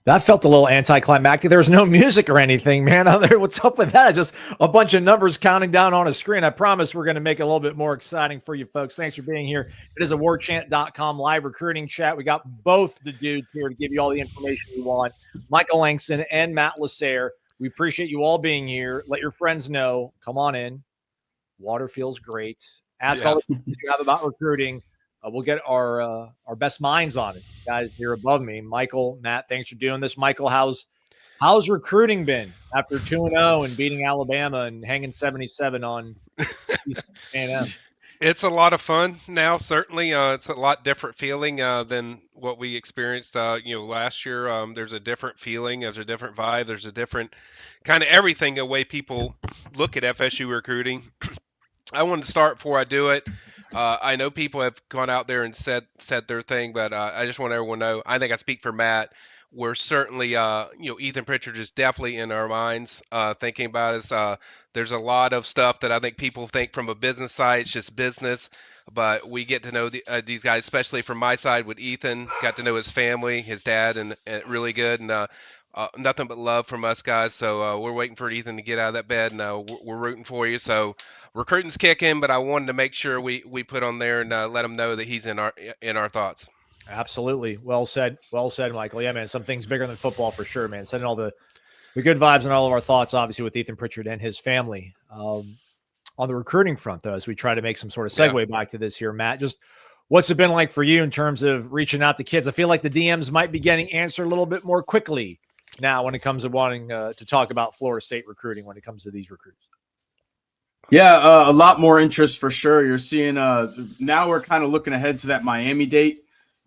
That felt a little anticlimactic. There was no music or anything, man. What's up with that? Just a bunch of numbers counting down on a screen. I promise we're going to make it a little bit more exciting for you folks. Thanks for being here. It is a warchant.com live recruiting chat. We got both the dudes here to give you all the information you want. Michael Langston and Matt Lasser. We appreciate you all being here. Let your friends know. Come on in. Water feels great. Ask all the questions you have about recruiting. We'll get our best minds on it. Guys here above me, Michael, Matt, thanks for doing this. Michael, how's recruiting been after 2-0 and beating Alabama and hanging 77 on A&M? It's a lot of fun now. Certainly, it's a lot different feeling than what we experienced, last year. There's a different feeling. There's a different vibe. There's a different kind of everything, the way people look at FSU recruiting. I wanted to start before I do it. I know people have gone out there and said their thing, but I just want everyone to know. I think I speak for Matt. We're certainly, Ethan Pritchard is definitely in our minds, thinking about us. There's a lot of stuff that I think people think from a business side, it's just business. But we get to know these guys, especially from my side with Ethan. Got to know his family, his dad, and really good. And nothing but love from us guys. So we're waiting for Ethan to get out of that bed, and we're rooting for you. So recruiting's kicking, but I wanted to make sure we put on there and let him know that he's in our thoughts. Absolutely. Well said, Michael. Yeah, man, something's bigger than football for sure, man. Sending all the good vibes and all of our thoughts, obviously, with Ethan Pritchard and his family. On the recruiting front, though, as we try to make some sort of segue back to this here, Matt, just what's it been like for you in terms of reaching out to kids? I feel like the DMs might be getting answered a little bit more quickly now when it comes to wanting to talk about Florida State recruiting when it comes to these recruits. Yeah, a lot more interest for sure. You're seeing now we're kind of looking ahead to that Miami date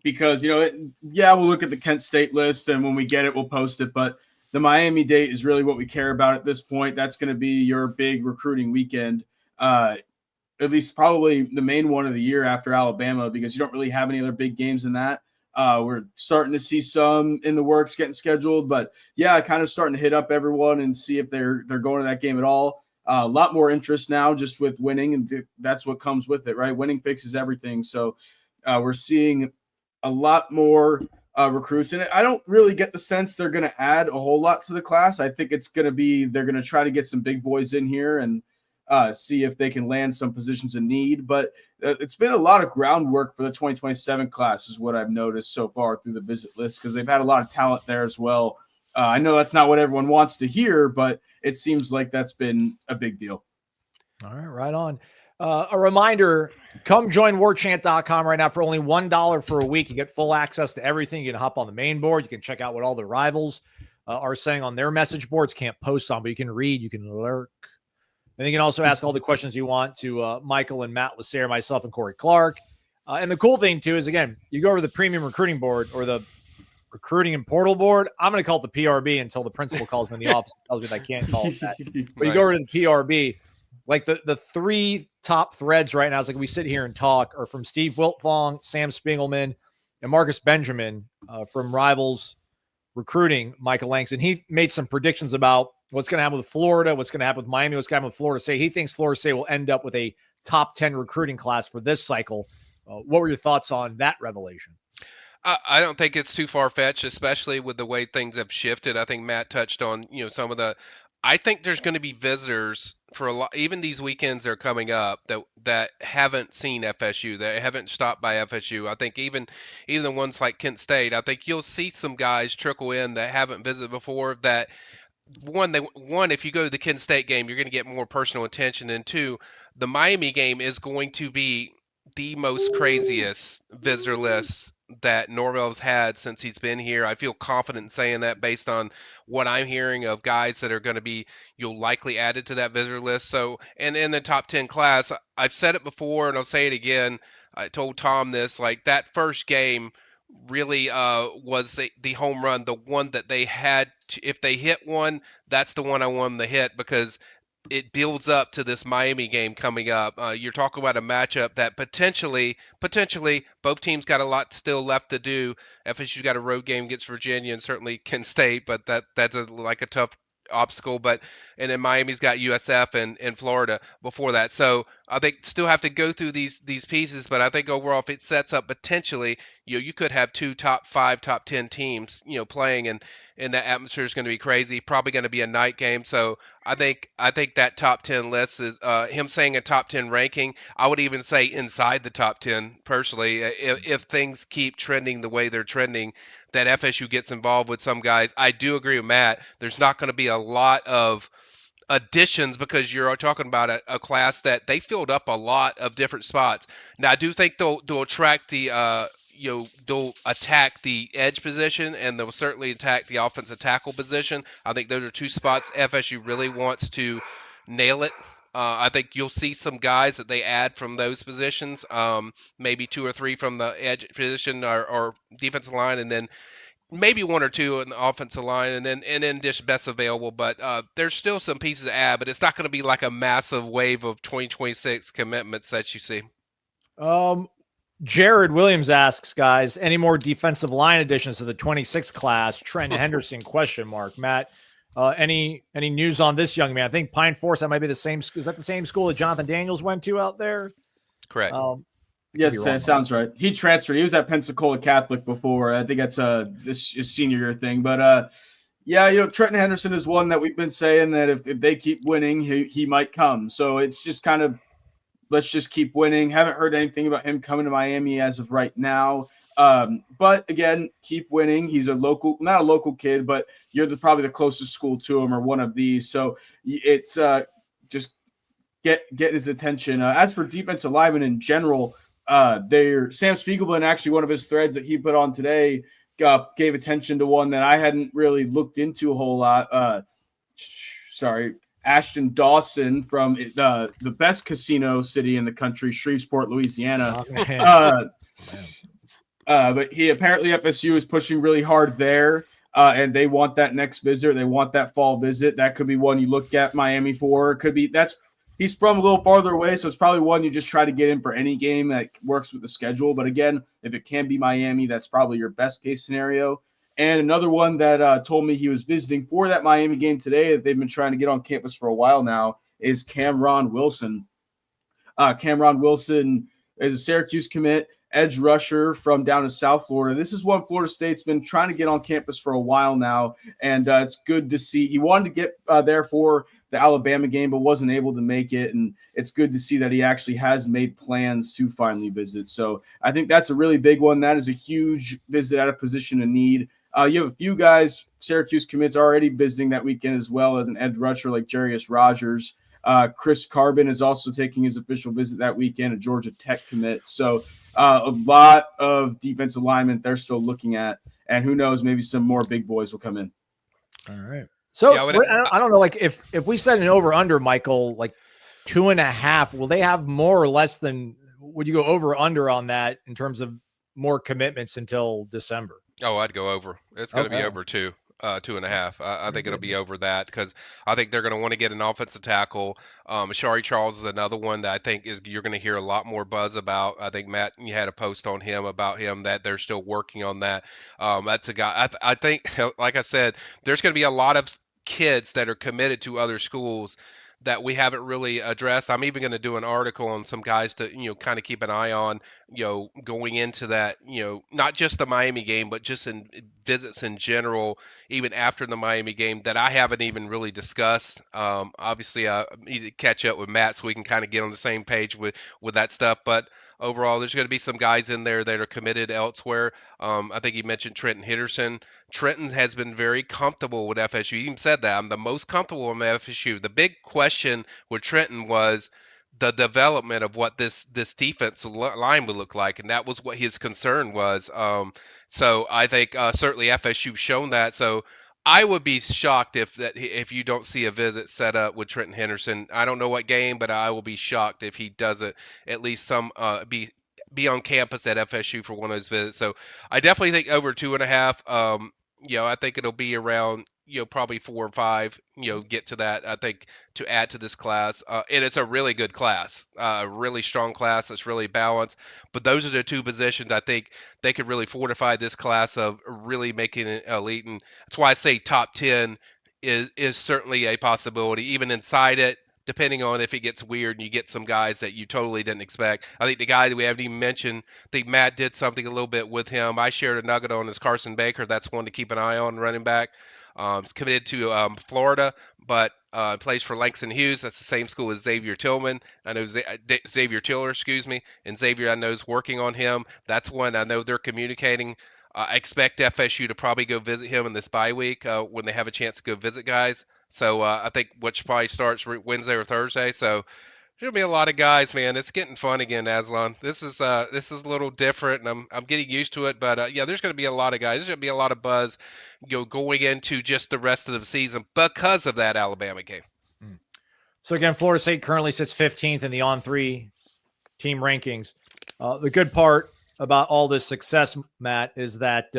because, we'll look at the Kent State list, and when we get it, we'll post it. But the Miami date is really what we care about at this point. That's going to be your big recruiting weekend, at least probably the main one of the year after Alabama, because you don't really have any other big games in that. We're starting to see some in the works getting scheduled, but yeah, kind of starting to hit up everyone and see if they're going to that game at all. A lot more interest now just with winning, and that's what comes with it, right? Winning fixes everything. So we're seeing a lot more recruits, and I don't really get the sense they're going to add a whole lot to the class. I think it's going to be they're going to try to get some big boys in here and see if they can land some positions in need. But it's been a lot of groundwork for the 2027 class is what I've noticed so far through the visit list, because they've had a lot of talent there as well. I know that's not what everyone wants to hear, but it seems like that's been a big deal. All right on. A reminder, come join warchant.com right now for only $1 for a week. You get full access to everything. You can hop on the main board. You can check out what all the rivals are saying on their message boards. Can't post on, but you can read, you can lurk. And you can also ask all the questions you want to Michael and Matt Lasser, myself, and Corey Clark. And the cool thing, too, is, again, you go over the premium recruiting board or the recruiting and portal board. I'm going to call it the PRB until the principal calls me in the office and tells me that I can't call it that. But you go over to the PRB, like the three top threads right now, is like we sit here and talk, are from Steve Wiltfong, Sam Spiegelman, and Marcus Benjamin from Rivals Recruiting, Michael Langston. He made some predictions about what's going to happen with Florida, what's going to happen with Miami, what's going to happen with Florida State. He thinks Florida State will end up with a top 10 recruiting class for this cycle. What were your thoughts on that revelation? I don't think it's too far-fetched, especially with the way things have shifted. I think Matt touched on, some of the. I think there's going to be visitors for a lot, even these weekends that are coming up that haven't seen FSU, that haven't stopped by FSU. I think even the ones like Kent State, I think you'll see some guys trickle in that haven't visited before. That one, if you go to the Kent State game, you're going to get more personal attention, and two, the Miami game is going to be the most craziest visitor list that Norvell's had since he's been here. I feel confident in saying that based on what I'm hearing of guys that are going to be, you'll likely add it to that visitor list. So, and in the top 10 class, I've said it before and I'll say it again. I told Tom this, like that first game really was the home run, the one that they had to, if they hit one, that's the one I want them to hit, because it builds up to this Miami game coming up. You're talking about a matchup that potentially both teams got a lot still left to do. FSU's got a road game against Virginia and certainly Kent State, but that's like a tough obstacle, and then Miami's got USF and Florida before that. So I think still have to go through these pieces, but I think overall if it sets up potentially, you could have 2 top 5, top 10 teams, playing, and that atmosphere is going to be crazy. Probably going to be a night game. So I think that top 10 list is him saying a top 10 ranking. I would even say inside the top 10 personally. If things keep trending the way they're trending, that FSU gets involved with some guys. I do agree with Matt. There's not going to be a lot of additions because you're talking about a class that they filled up a lot of different spots. Now I do think they'll attract the they'll attack the edge position and they'll certainly attack the offensive tackle position. I think those are 2 spots FSU really wants to nail it. I think you'll see some guys that they add from those positions, maybe 2 or 3 from the edge position or defensive line, and then maybe 1 or 2 in the offensive line, and then just best available. But there's still some pieces to add, but it's not going to be like a massive wave of 2026 commitments that you see. Jared Williams asks, guys, any more defensive line additions to the 26 class? Trent Henderson ? Matt, any news on this young man? I think Pine Forest, that might be the same. Is that the same school that Jonathan Daniels went to out there? Correct. Yes, it sounds right. He transferred. He was at Pensacola Catholic before. I think that's this senior year thing. But yeah, Trenton Henderson is one that we've been saying that if they keep winning, he might come. So it's just kind of, let's just keep winning. Haven't heard anything about him coming to Miami as of right now. But again, keep winning. He's not a local kid, but you're probably the closest school to him or one of these. So it's just get his attention. As for defensive linemen in general, Sam Spiegelman, actually one of his threads that he put on today, gave attention to one that I hadn't really looked into a whole lot. Ashton Dawson from the best casino city in the country, Shreveport, Louisiana. But he apparently FSU is pushing really hard there, and they want that next visit. They want that fall visit. That could be one you look at Miami for. It could be he's from a little farther away, so it's probably one you just try to get in for any game that works with the schedule. But again, if it can be Miami, that's probably your best case scenario. And another one that told me he was visiting for that Miami game today that they've been trying to get on campus for a while now is Cameron Wilson. Cameron Wilson is a Syracuse commit, edge rusher from down in South Florida. This is one Florida State's been trying to get on campus for a while now, and it's good to see. He wanted to get there for the Alabama game, but wasn't able to make it, and it's good to see that he actually has made plans to finally visit. So I think that's a really big one. That is a huge visit at a position of need. You have a few guys, Syracuse commits already visiting that weekend as well as an edge rusher like Jarius Rogers. Chris Carbon is also taking his official visit that weekend, a Georgia Tech commit. So a lot of defensive linemen they're still looking at, and who knows, maybe some more big boys will come in. All right. So I don't know, like if we set an over under, Michael, like 2.5, will they have more or less than? Would you go over under on that in terms of more commitments until December? Oh, I'd go over. It's going to be over 2. 2.5. I think it'll be over that because I think they're going to want to get an offensive tackle. Shari Charles is another one that I think you're going to hear a lot more buzz about. I think Matt, you had a post on him about him that they're still working on that. That's a guy. I think, like I said, there's going to be a lot of kids that are committed to other schools that we haven't really addressed. I'm even going to do an article on some guys to, kind of keep an eye on, going into that, not just the Miami game, but just in visits in general, even after the Miami game that I haven't even really discussed. Obviously, I need to catch up with Matt so we can kind of get on the same page with that stuff. But overall, there's going to be some guys in there that are committed elsewhere. I think you mentioned Trenton Henderson. Trenton has been very comfortable with FSU. He even said that I'm the most comfortable with FSU. The big question with Trenton was the development of what this defensive line would look like, and that was what his concern was. So I think certainly FSU's shown that. So I would be shocked if you don't see a visit set up with Trenton Henderson. I don't know what game, but I will be shocked if he doesn't at least be on campus at FSU for one of his visits. So I definitely think over 2.5. I think it'll be around, probably 4 or 5, get to that, I think, to add to this class. And it's a really good class, a really strong class that's really balanced. But those are the 2 positions I think they could really fortify this class of really making it elite. And that's why I say top 10 is certainly a possibility, even inside it, depending on if it gets weird and you get some guys that you totally didn't expect. I think the guy that we haven't even mentioned, I think Matt did something a little bit with him. I shared a nugget on is Carson Baker. That's one to keep an eye on, running back. He's committed to Florida, but plays for Langston Hughes. That's the same school as Xavier Tillman. I know Xavier Tiller, excuse me, and Xavier I know is working on him. That's one I know they're communicating. I expect FSU to probably go visit him in this bye week when they have a chance to go visit guys. So I think which probably starts Wednesday or Thursday. So there'll be a lot of guys, man. It's getting fun again, Aslan. This is a little different, and I'm getting used to it. But yeah, there's going to be a lot of guys. There's going to be a lot of buzz, going into just the rest of the season because of that Alabama game. So again, Florida State currently sits 15th in the on-3 team rankings. The good part about all this success, Matt, is that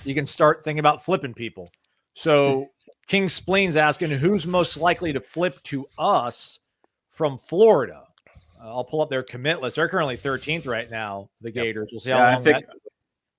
you can start thinking about flipping people. So King Spleen's asking who's most likely to flip to us from Florida. I'll pull up their commit list. They're currently 13th right now, the Gators. We'll see how long that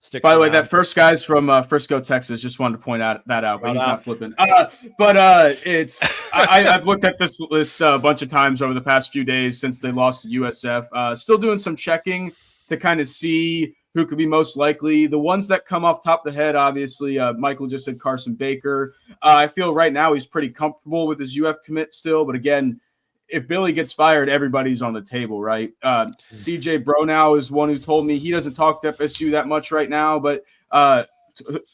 sticks. By the way, that first guy's from Frisco, Texas. Just wanted to point that out, but he's not flipping. It's I've looked at this list a bunch of times over the past few days since they lost to USF. Still doing some checking to kind of see who could be most likely. The ones that come off top of the head, obviously, Michael just said Carson Baker. I feel right now he's pretty comfortable with his UF commit still, but again, if Billy gets fired, everybody's on the table, right? CJ Bronow is one who told me he doesn't talk to FSU that much right now, but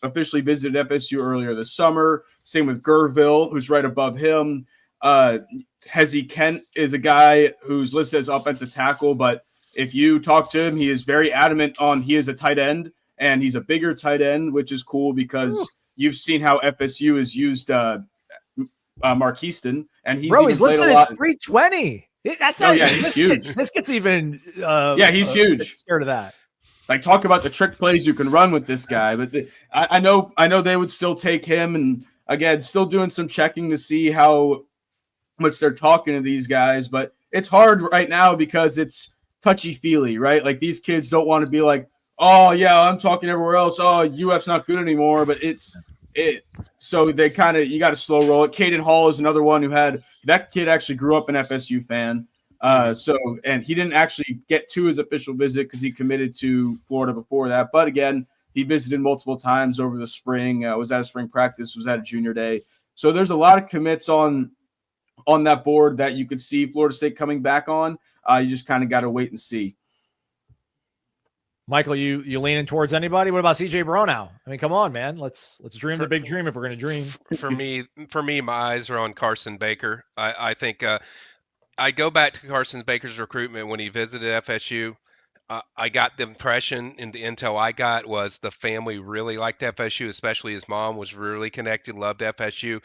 officially visited FSU earlier this summer. Same with Gurville, who's right above him. Hezzy Kent is a guy who's listed as offensive tackle, but if you talk to him, he is very adamant on he is a tight end, and he's a bigger tight end, which is cool because you've seen how FSU has used Mark Easton, and he's listed at 320. That's not. He's huge. This gets even. He's huge. Scared of that. Like, talk about the trick plays you can run with this guy. But I know they would still take him, and again, still doing some checking to see how much they're talking to these guys. But it's hard right now because it's touchy-feely, right? Like, these kids don't want to be like, oh, yeah, I'm talking everywhere else. Oh, UF's not good anymore. But so they kind of, you got to slow roll it. Caden Hall is another one who that kid actually grew up an FSU fan. And he didn't actually get to his official visit because he committed to Florida before that. But again, he visited multiple times over the spring, was at a spring practice, was at a junior day. So there's a lot of commits on that board that you could see Florida State coming back on. You just kind of got to wait and see. Michael, you leaning towards anybody? What about CJ Bronow? I mean, come on, man. Let's dream the big dream if we're going to dream. For me, my eyes are on Carson Baker. I think I go back to Carson Baker's recruitment when he visited FSU. I got the impression, and the intel I got was the family really liked FSU, especially his mom was really connected, loved FSU.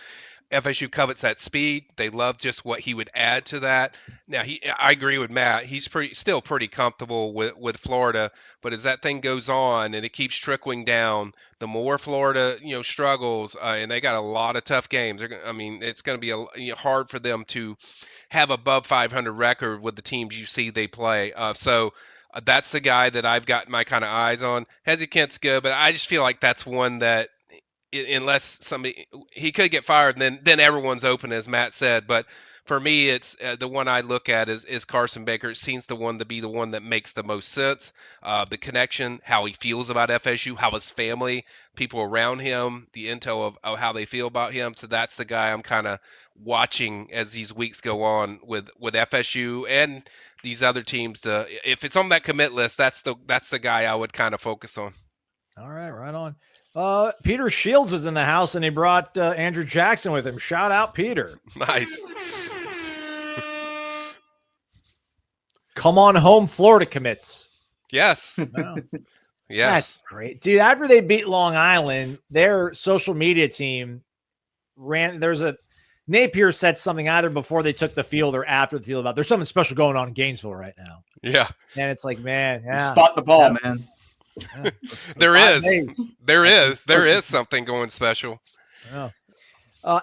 FSU covets that speed. They love just what he would add to that. Now, I agree with Matt. He's still pretty comfortable with Florida, but as that thing goes on and it keeps trickling down, the more Florida struggles, and they got a lot of tough games. It's going to be hard for them to have above 500 record with the teams you see they play. So that's the guy that I've got my kind of eyes on. Hezzy Kent's good, but I just feel like that's one that, unless he could get fired, and then everyone's open, as Matt said. But for me, it's the one I look at is Carson Baker. It seems to be the one that makes the most sense. The connection, how he feels about FSU, how his family, people around him, the intel of how they feel about him. So that's the guy I'm kind of watching as these weeks go on with FSU and these other teams. If it's on that commit list, that's the guy I would kind of focus on. All right, right on. Peter Shields is in the house, and he brought Andrew Jackson with him. Shout out, Peter. Nice. Come on home, Florida commits. Yes. Wow. Yes. That's great. Dude, after they beat Long Island, their social media team Napier said something either before they took the field or after the field about there's something special going on in Gainesville right now. Yeah. And it's like, man, yeah. Spot the ball, man. Yeah. There is something going special. Yeah.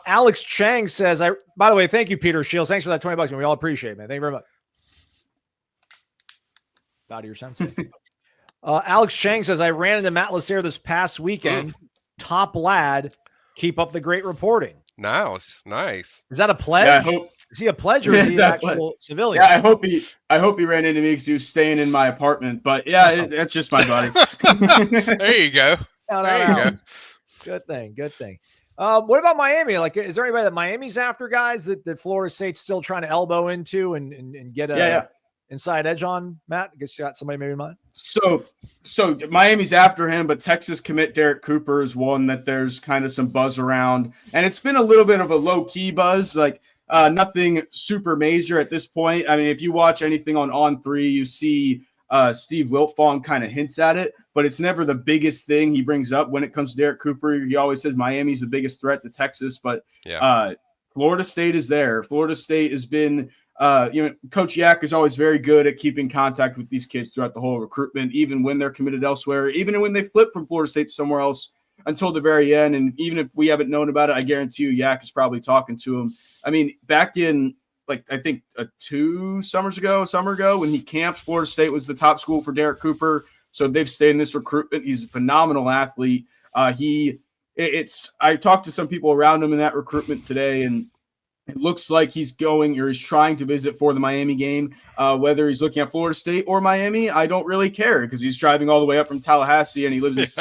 Alex Chang says, by the way, thank you, Peter Shields. Thanks for that $20, man. We all appreciate it, man. Thank you very much. Out of your sensei. Alex Chang says, I ran into Matt Lassere this past weekend. Top lad. Keep up the great reporting. Nice. Is that a Yeah, I pledge? hope. Is he a pledge or Yeah, is he an exactly. actual civilian? Yeah, I hope he ran into me because he was staying in my apartment. But yeah, that's just my buddy. There you go. Out, There out, you go. out. Good thing. Good thing. What about Miami? Like, is there anybody that Miami's after, guys, that Florida State's still trying to elbow into and get a Yeah. inside edge on, Matt? I guess you got somebody maybe in mind? So Miami's after him, but Texas commit Derek Cooper is one that there's kind of some buzz around. And it's been a little bit of a low-key buzz, like nothing super major at this point. I mean, if you watch anything on On3, you see Steve Wiltfong kind of hints at it, but it's never the biggest thing he brings up when it comes to Derek Cooper. He always says Miami's the biggest threat to Texas, but Florida State is there. Florida State has been Coach Yak is always very good at keeping contact with these kids throughout the whole recruitment, even when they're committed elsewhere, even when they flip from Florida State to somewhere else until the very end. And even if we haven't known about it, I guarantee you Yak is probably talking to him. I mean, back in I think 2 summers ago, when he camped, Florida State was the top school for Derek Cooper. So they've stayed in this recruitment. He's a phenomenal athlete. I talked to some people around him in that recruitment today, and it looks like he's going or he's trying to visit for the Miami game. Whether he's looking at Florida State or Miami, I don't really care because he's driving all the way up from Tallahassee and he lives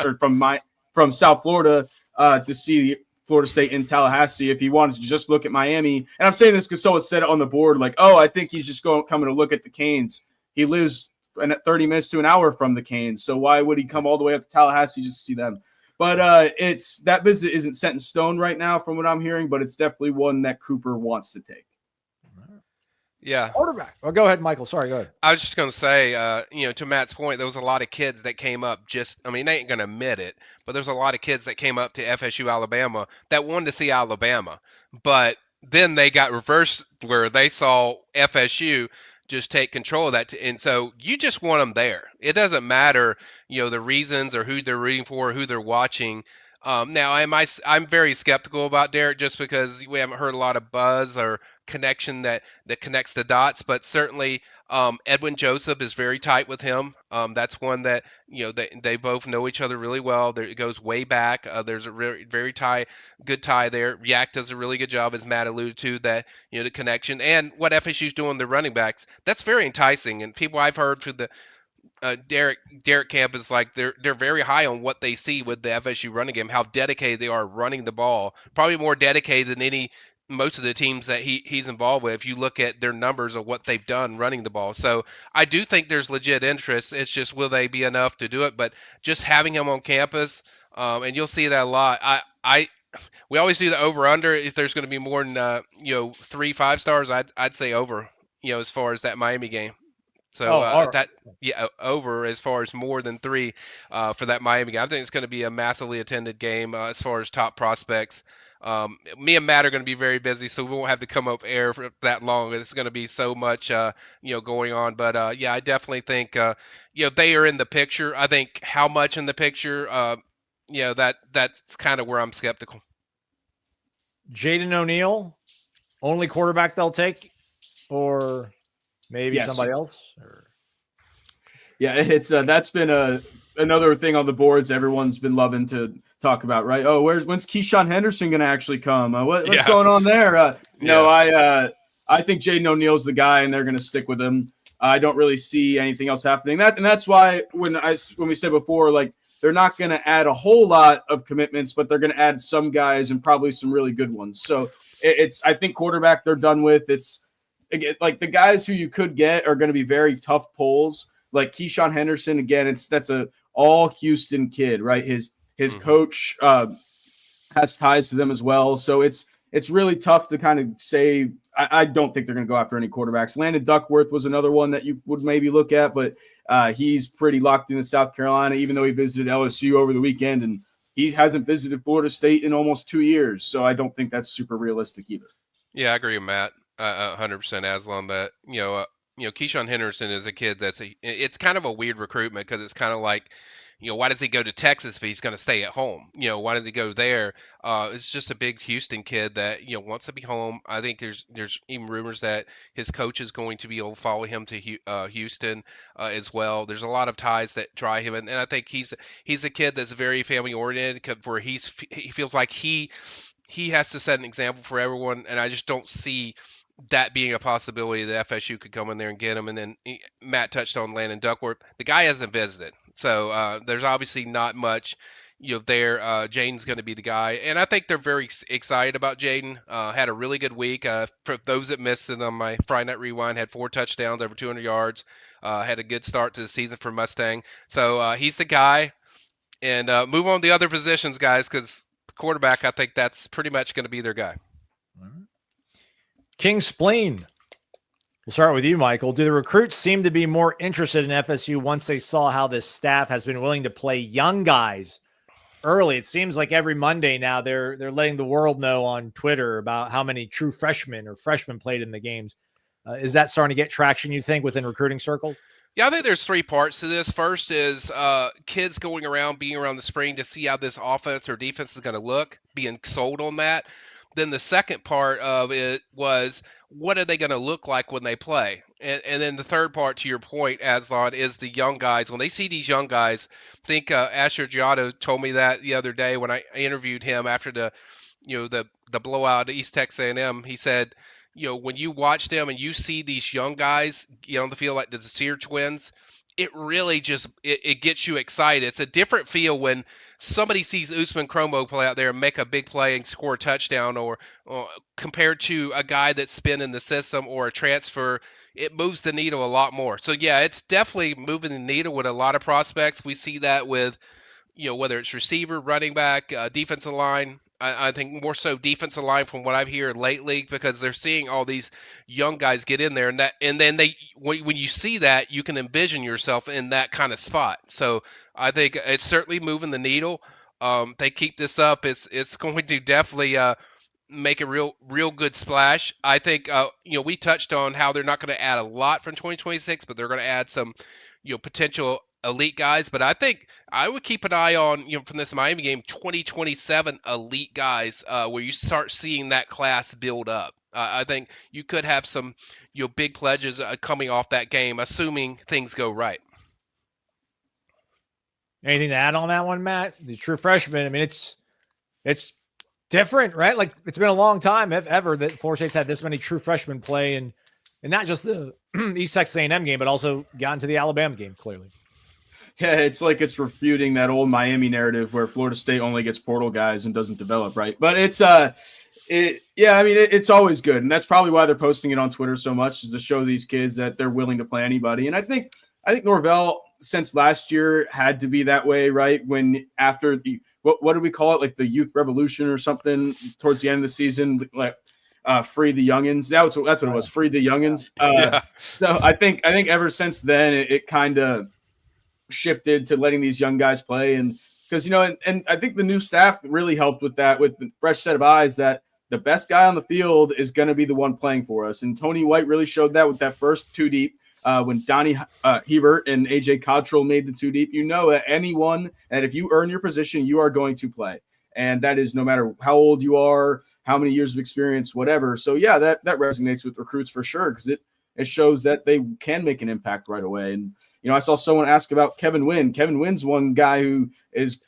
from South Florida to see Florida State in Tallahassee. If he wanted to just look at Miami, and I'm saying this because someone said it on the board, like, oh, I think he's just coming to look at the Canes. He lives 30 minutes to an hour from the Canes, so why would he come all the way up to Tallahassee just to see them? But it's that visit isn't set in stone right now from what I'm hearing, but it's definitely one that Cooper wants to take. Yeah. Quarterback. Oh, go ahead, Michael. Sorry, go ahead. I was just going to say, to Matt's point, there was a lot of kids that came up they ain't going to admit it, but there's a lot of kids that came up to FSU, Alabama that wanted to see Alabama. But then they got reversed where they saw FSU just take control of that. And so you just want them there. It doesn't matter, the reasons or who they're rooting for, or who they're watching. Now, I'm very skeptical about Derek just because we haven't heard a lot of buzz or connection that connects the dots, but certainly Edwin Joseph is very tight with him. That's one that they both know each other really well. It goes way back. There's a very good tie there. Yak does a really good job, as Matt alluded to, that the connection and what FSU's doing the running backs. That's very enticing, and people I've heard through the Derek camp is like they're very high on what they see with the FSU running game, how dedicated they are running the ball, probably more dedicated than most of the teams that he's involved with. If you look at their numbers of what they've done running the ball, so I do think there's legit interest. It's just will they be enough to do it? But just having him on campus, and you'll see that a lot. We always do the over under. If there's going to be more than 3 5-stars, I'd say over. As far as that Miami game. So over as far as more than 3 for that Miami game. I think it's going to be a massively attended game as far as top prospects. Me and Matt are going to be very busy, so we won't have to come up air for that long. It's going to be so much going on. But I definitely think they are in the picture. I think how much in the picture, that's kind of where I'm skeptical. Jaden O'Neal, only quarterback they'll take, or maybe somebody else? Yeah, it's that's been another thing on the boards everyone's been loving to talk about, right? Oh, when's Keyshawn Henderson going to actually come? What's going on there? I think Jaden O'Neal's the guy, and they're going to stick with him. I don't really see anything else happening. That's why when we said before, like, they're not going to add a whole lot of commitments, but they're going to add some guys and probably some really good ones. So I think quarterback they're done with. It's like the guys who you could get are going to be very tough pulls. Like Keyshawn Henderson, again, that's a all Houston kid, right? His coach has ties to them as well. So it's really tough to kind of say. I don't think they're going to go after any quarterbacks. Landon Duckworth was another one that you would maybe look at, but he's pretty locked into South Carolina, even though he visited LSU over the weekend, and he hasn't visited Florida State in almost 2 years. So I don't think that's super realistic either. Yeah, I agree with Matt 100%. Aslan, that Keyshawn Henderson is a kid it's kind of a weird recruitment because it's kind of like, why does he go to Texas if he's going to stay at home? Why does he go there? It's just a big Houston kid that, wants to be home. I think there's even rumors that his coach is going to be able to follow him to Houston as well. There's a lot of ties that draw him. And I think he's a kid that's very family oriented where he feels like he he has to set an example for everyone, and I just don't see that being a possibility that FSU could come in there and get him. And then Matt touched on Landon Duckworth. The guy hasn't visited, so there's obviously not much there. Jaden's going to be the guy, and I think they're very excited about Jaden. Had a really good week. For those that missed it on my Friday Night Rewind, had 4 touchdowns, over 200 yards. Had a good start to the season for Mustang. So he's the guy. And move on to the other positions, guys, because quarterback, I think that's pretty much going to be their guy. King Spleen. We'll start with you, Michael. Do the recruits seem to be more interested in FSU once they saw how this staff has been willing to play young guys early? It seems like every Monday now they're letting the world know on Twitter about how many true freshmen or freshmen played in the games. Is that starting to get traction, you think, within recruiting circles? Yeah, I think there's 3 parts to this. First is kids going around, being around the spring to see how this offense or defense is going to look, being sold on that. Then the second part of it was, what are they going to look like when they play? And then the third part, to your point, Aslan, is the young guys. When they see these young guys, I think Asher Giotto told me that the other day when I interviewed him after the blowout at East Texas A&M. He said, when you watch them and you see these young guys get on the field like the Sear twins, it really just it gets you excited. It's a different feel when somebody sees Usman Chromo play out there and make a big play and score a touchdown, or compared to a guy that's been in the system or a transfer. It moves the needle a lot more. So yeah, it's definitely moving the needle with a lot of prospects. We see that with whether it's receiver, running back, defensive line. I think more so defensive line from what I've heard lately, because they're seeing all these young guys get in there, and then when you see that, you can envision yourself in that kind of spot. So I think it's certainly moving the needle. They keep this up, it's going to definitely make a real good splash. I think we touched on how they're not going to add a lot from 2026, but they're going to add some potential elite guys. But I think I would keep an eye on from this Miami game, 2027 elite guys, where you start seeing that class build up. I think you could have some big pledges coming off that game, assuming things go right. Anything to add on that one, Matt? The true freshman. I mean, it's different, right? Like, it's been a long time, if ever, that Florida State's had this many true freshmen play, and not just the East Texas A&M game, but also gotten to the Alabama game, clearly. Yeah, it's like it's refuting that old Miami narrative where Florida State only gets portal guys and doesn't develop, right? But it's it's always good, and that's probably why they're posting it on Twitter so much, is to show these kids that they're willing to play anybody. And I think Norvell, since last year, had to be that way, right? When after the what do we call it, like the youth revolution or something towards the end of the season, like free the youngins. That's what it was, free the youngins. Yeah. So I think ever since then it kind of shifted to letting these young guys play, and because and I think the new staff really helped with that, with the fresh set of eyes, that the best guy on the field is going to be the one playing for us. And Tony White really showed that with that first 2 deep. When Donnie Hebert and AJ Cottrell made the 2 deep, that anyone, and if you earn your position, you are going to play. And that is no matter how old you are, how many years of experience, whatever. So yeah, that resonates with recruits for sure, because it shows that they can make an impact right away. And I saw someone ask about Kevin Wynn. Kevin Wynn's one guy who is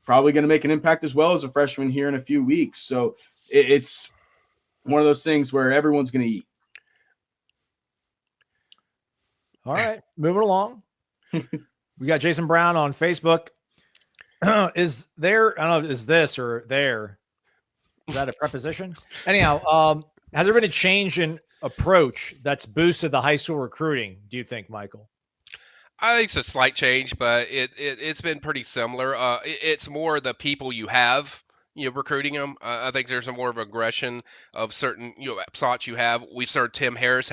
probably going to make an impact as well as a freshman here in a few weeks. So it's one of those things where everyone's going to eat. All right, moving along. We got Jason Brown on Facebook. Is there, I don't know, is this or there? Is that a preposition? Anyhow, has there been a change in approach that's boosted the high school recruiting, do you think, Michael? I think it's a slight change, but it's been pretty similar. It's more the people you have, recruiting them. I think there's a more of aggression of certain, spots you have. We've started Tim Harris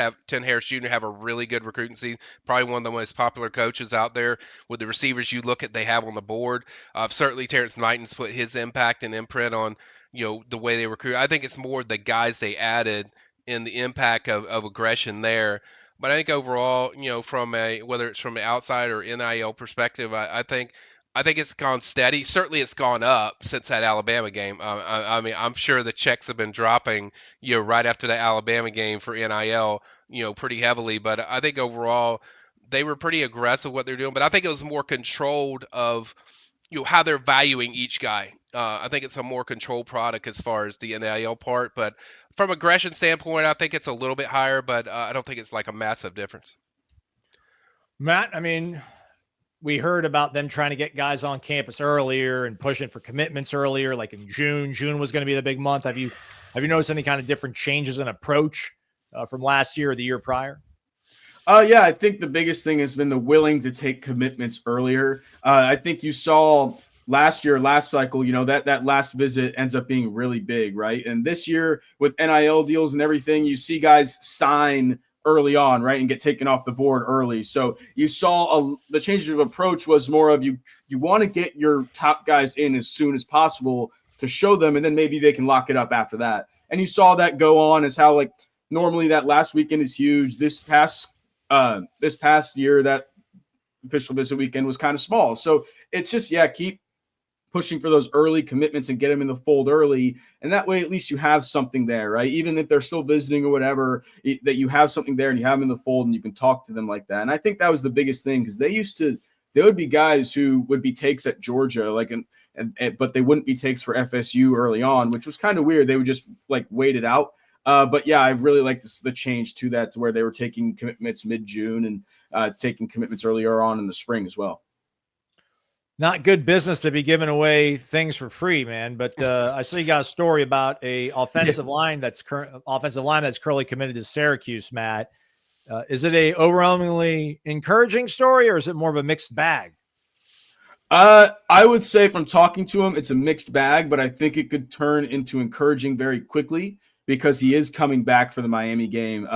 Jr. have a really good recruiting season, probably one of the most popular coaches out there. With the receivers you look at they have on the board, certainly Terrence Knighton's put his impact and imprint on, the way they recruit. I think it's more the guys they added and the impact of aggression there. But I think overall, from whether it's from the outside or NIL perspective, I think it's gone steady. Certainly, it's gone up since that Alabama game. I mean, I'm sure the checks have been dropping, right after the Alabama game for NIL, pretty heavily. But I think overall, they were pretty aggressive what they're doing. But I think it was more controlled of how they're valuing each guy. I think it's a more controlled product as far as the NIL part, but from aggression standpoint, I think it's a little bit higher, but I don't think it's like a massive difference. Matt, I mean, we heard about them trying to get guys on campus earlier and pushing for commitments earlier, like in June. June was going to be the big month. Have you noticed any kind of different changes in approach from last year or the year prior? Yeah, I think the biggest thing has been the willing to take commitments earlier. I think you saw last cycle, that last visit ends up being really big, right? And this year with NIL deals and everything, you see guys sign early on, right, and get taken off the board early. So you saw the change of approach was more of you want to get your top guys in as soon as possible to show them, and then maybe they can lock it up after that. And you saw that go on as how like normally that last weekend is huge. This past year, that official visit weekend was kind of small. So it's just, keep pushing for those early commitments and get them in the fold early. And that way, at least you have something there, right? Even if they're still visiting or whatever, that you have something there and you have them in the fold and you can talk to them like that. And I think that was the biggest thing, because there would be guys who would be takes at Georgia, but they wouldn't be takes for FSU early on, which was kind of weird. They would just like wait it out. But yeah, I really like the change to that, to where they were taking commitments mid-June and taking commitments earlier on in the spring as well. Not good business to be giving away things for free, man. But I saw you got a story about a offensive line that's currently committed to Syracuse, Matt. Is it a overwhelmingly encouraging story, or is it more of a mixed bag? I would say from talking to him, it's a mixed bag, but I think it could turn into encouraging very quickly, because he is coming back for the Miami game.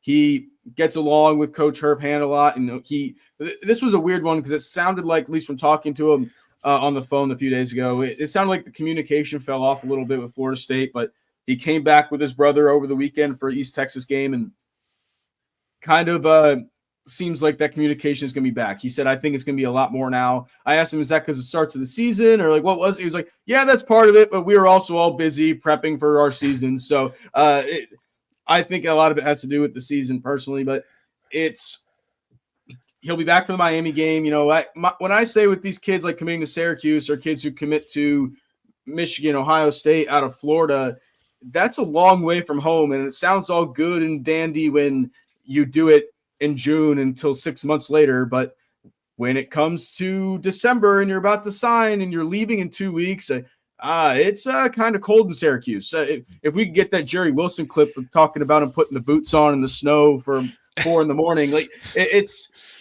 He gets along with Coach Herb Hand a lot, and this was a weird one, because it sounded like, at least from talking to him on the phone a few days ago, it sounded like the communication fell off a little bit with Florida State, but he came back with his brother over the weekend for East Texas game, and kind of seems like that communication is going to be back. He said, I think it's going to be a lot more now. I asked him, is that because it starts of the season, or like what was it? He was like, yeah, that's part of it, but we were also all busy prepping for our season. So I think a lot of it has to do with the season personally, but he'll be back for the Miami game. When I say with these kids like committing to Syracuse, or kids who commit to Michigan, Ohio State out of Florida, that's a long way from home. And it sounds all good and dandy when you do it in June until 6 months later. But when it comes to December and you're about to sign and you're leaving in 2 weeks, it's kind of cold in Syracuse. If we could get that Jerry Wilson clip of talking about him putting the boots on in the snow for 4 a.m, like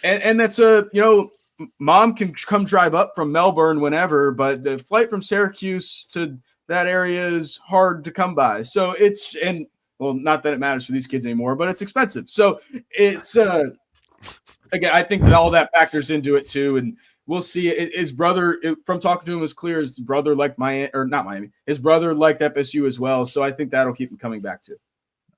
and that's mom can come drive up from Melbourne whenever, but the flight from Syracuse to that area is hard to come by. So not that it matters for these kids anymore, but it's expensive. So it's again, I think that all that factors into it too. And we'll see. His brother, from talking to him, was clear his brother liked his brother liked FSU as well. So I think that'll keep him coming back too.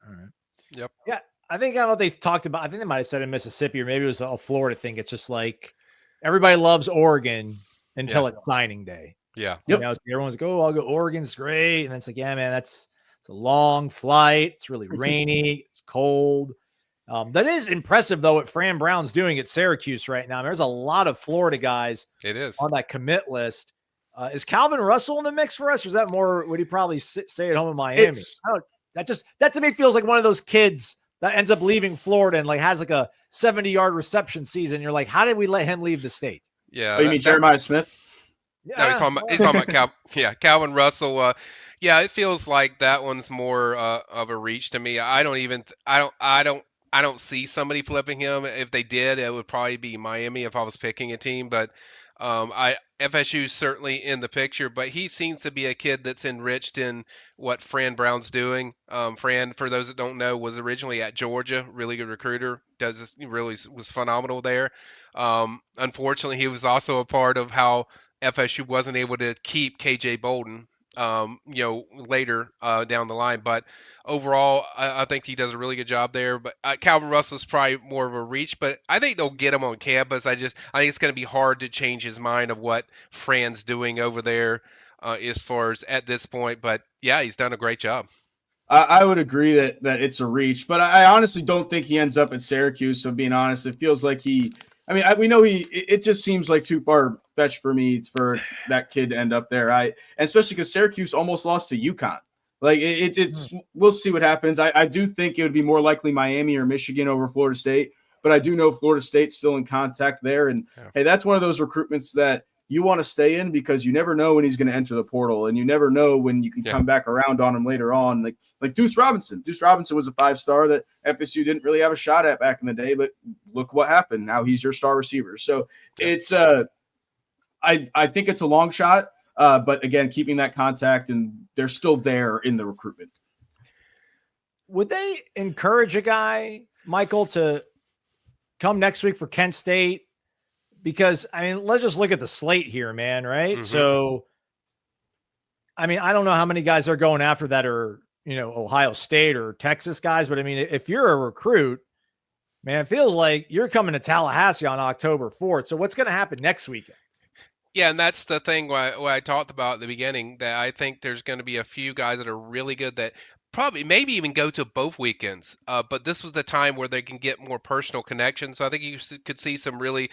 All right. Yep. Yeah. I don't know what they talked about. I think they might have said in Mississippi, or maybe it was a Florida thing. It's just like everybody loves Oregon until it's signing day. Yeah. Yep. Everyone's like, oh, I'll go. Oregon's great. And then it's like, yeah, man, it's a long flight. It's really rainy. It's cold. That is impressive, though, what Fran Brown's doing at Syracuse right now. There's a lot of Florida guys on that commit list. Is Calvin Russell in the mix for us, or is that more, would he probably stay at home in Miami? That to me feels like one of those kids that ends up leaving Florida and like has like a 70-yard reception season. You're like, how did we let him leave the state? Yeah. Oh, you mean Jeremiah Smith? Yeah, no, he's talking about Calvin Russell. Yeah, it feels like that one's more of a reach to me. I don't see somebody flipping him. If they did, it would probably be Miami if I was picking a team. But FSU is certainly in the picture. But he seems to be a kid that's enriched in what Fran Brown's doing. Fran, for those that don't know, was originally at Georgia. Really good recruiter. Was phenomenal there. Unfortunately, he was also a part of how FSU wasn't able to keep KJ Bolden, later down the line. But overall, I think he does a really good job there. But Calvin Russell's probably more of a reach, but I think they'll get him on campus. I think it's going to be hard to change his mind of what Fran's doing over there as far as at this point. But yeah, he's done a great job. I would agree that it's a reach, but I honestly don't think he ends up at Syracuse. So being honest, it feels like he I mean, we know it just seems like too far fetched for me for that kid to end up there. And especially because Syracuse almost lost to UConn. Like it's we'll see what happens. I do think it would be more likely Miami or Michigan over Florida State, but I do know Florida State's still in contact there. And hey, that's one of those recruitments that you want to stay in because you never know when he's going to enter the portal, and you never know when you can come back around on him later on. Like Deuce Robinson. Deuce Robinson was a 5-star that FSU didn't really have a shot at back in the day, but look what happened. Now he's your star receiver. So it's I think it's a long shot, but again, keeping that contact, and they're still there in the recruitment. Would they encourage a guy, Michael, to come next week for Kent State? Because, I mean, let's just look at the slate here, man, right? Mm-hmm. So, I mean, I don't know how many guys are going after that are, Ohio State or Texas guys, but I mean, if you're a recruit, man, it feels like you're coming to Tallahassee on October 4th. So what's going to happen next weekend? Yeah, and that's the thing what I talked about at the beginning, that I think there's going to be a few guys that are really good that probably maybe even go to both weekends. But this was the time where they can get more personal connections. So I think you could see some really,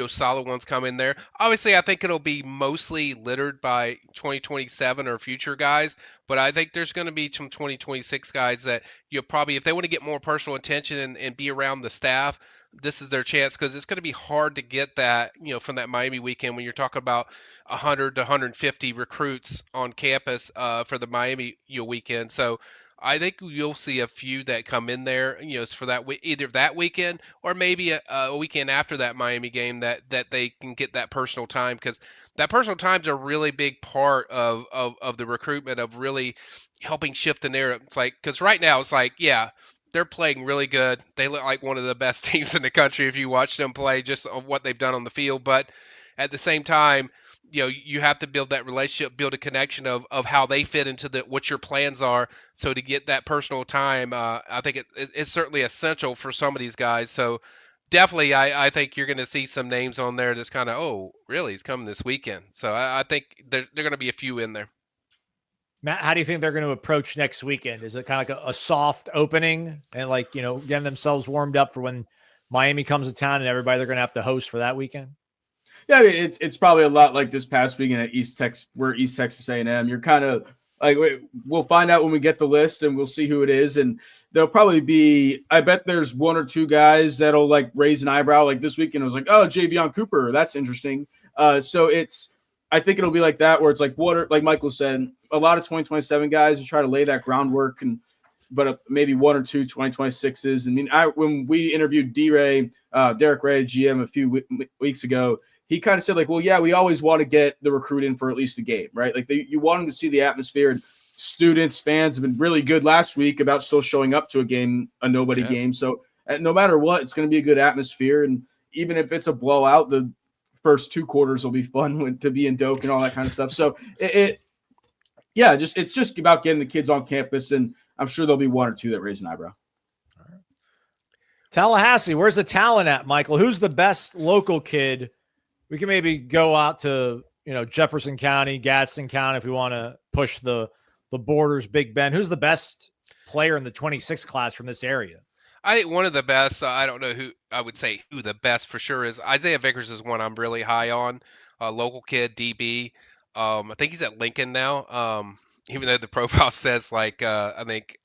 solid ones come in there. Obviously, I think it'll be mostly littered by 2027 or future guys. But I think there's going to be some 2026 guys that probably, if they want to get more personal attention and be around the staff, this is their chance, because it's going to be hard to get that, from that Miami weekend when you're talking about 100 to 150 recruits on campus for the Miami weekend. So I think you'll see a few that come in there, for that either that weekend or maybe a weekend after that Miami game that they can get that personal time, because that personal time is a really big part of the recruitment, of really helping shift the narrative. It's like, because right now it's like, yeah, they're playing really good. They look like one of the best teams in the country if you watch them play, just of what they've done on the field. But at the same time, you have to build that relationship, build a connection of how they fit into what your plans are. So to get that personal time, I think it's certainly essential for some of these guys. So definitely, I think you're going to see some names on there that's kind of, oh, really, he's coming this weekend. So I think there are going to be a few in there. Matt, how do you think they're going to approach next weekend? Is it kind of like a soft opening and getting themselves warmed up for when Miami comes to town and everybody they're going to have to host for that weekend? Yeah, it's probably a lot like this past weekend at East Texas A&M. You're kind of like, we'll find out when we get the list and we'll see who it is. And there'll probably be, I bet there's one or two guys that'll raise an eyebrow. Like this weekend, it was like, oh, Javion Cooper, that's interesting. So I think it'll be like that, where it's like like Michael said, a lot of 2027 guys to try to lay that groundwork, but maybe one or two 2026s. I mean, when we interviewed Derek Ray, GM, a few weeks ago, he kind of said well, yeah, we always want to get the recruit in for at least a game, right? You want them to see the atmosphere, and students, fans have been really good last week about still showing up to a nobody game. So no matter what, it's going to be a good atmosphere. And even if it's a blowout, the first 2 quarters will be fun to be in Doak and all that kind of stuff. So it's just about getting the kids on campus, and I'm sure there'll be one or two that raise an eyebrow. All right. Tallahassee, where's the talent at, Michael? Who's the best local kid? We can maybe go out to, Jefferson County, Gadsden County, if we want to push the borders, Big Bend. Who's the best player in the 26 class from this area? I think one of the best, I don't know who I would say who the best for sure is. Isaiah Vickers is one I'm really high on. Local kid, DB. I think he's at Lincoln now. Even though the profile says I think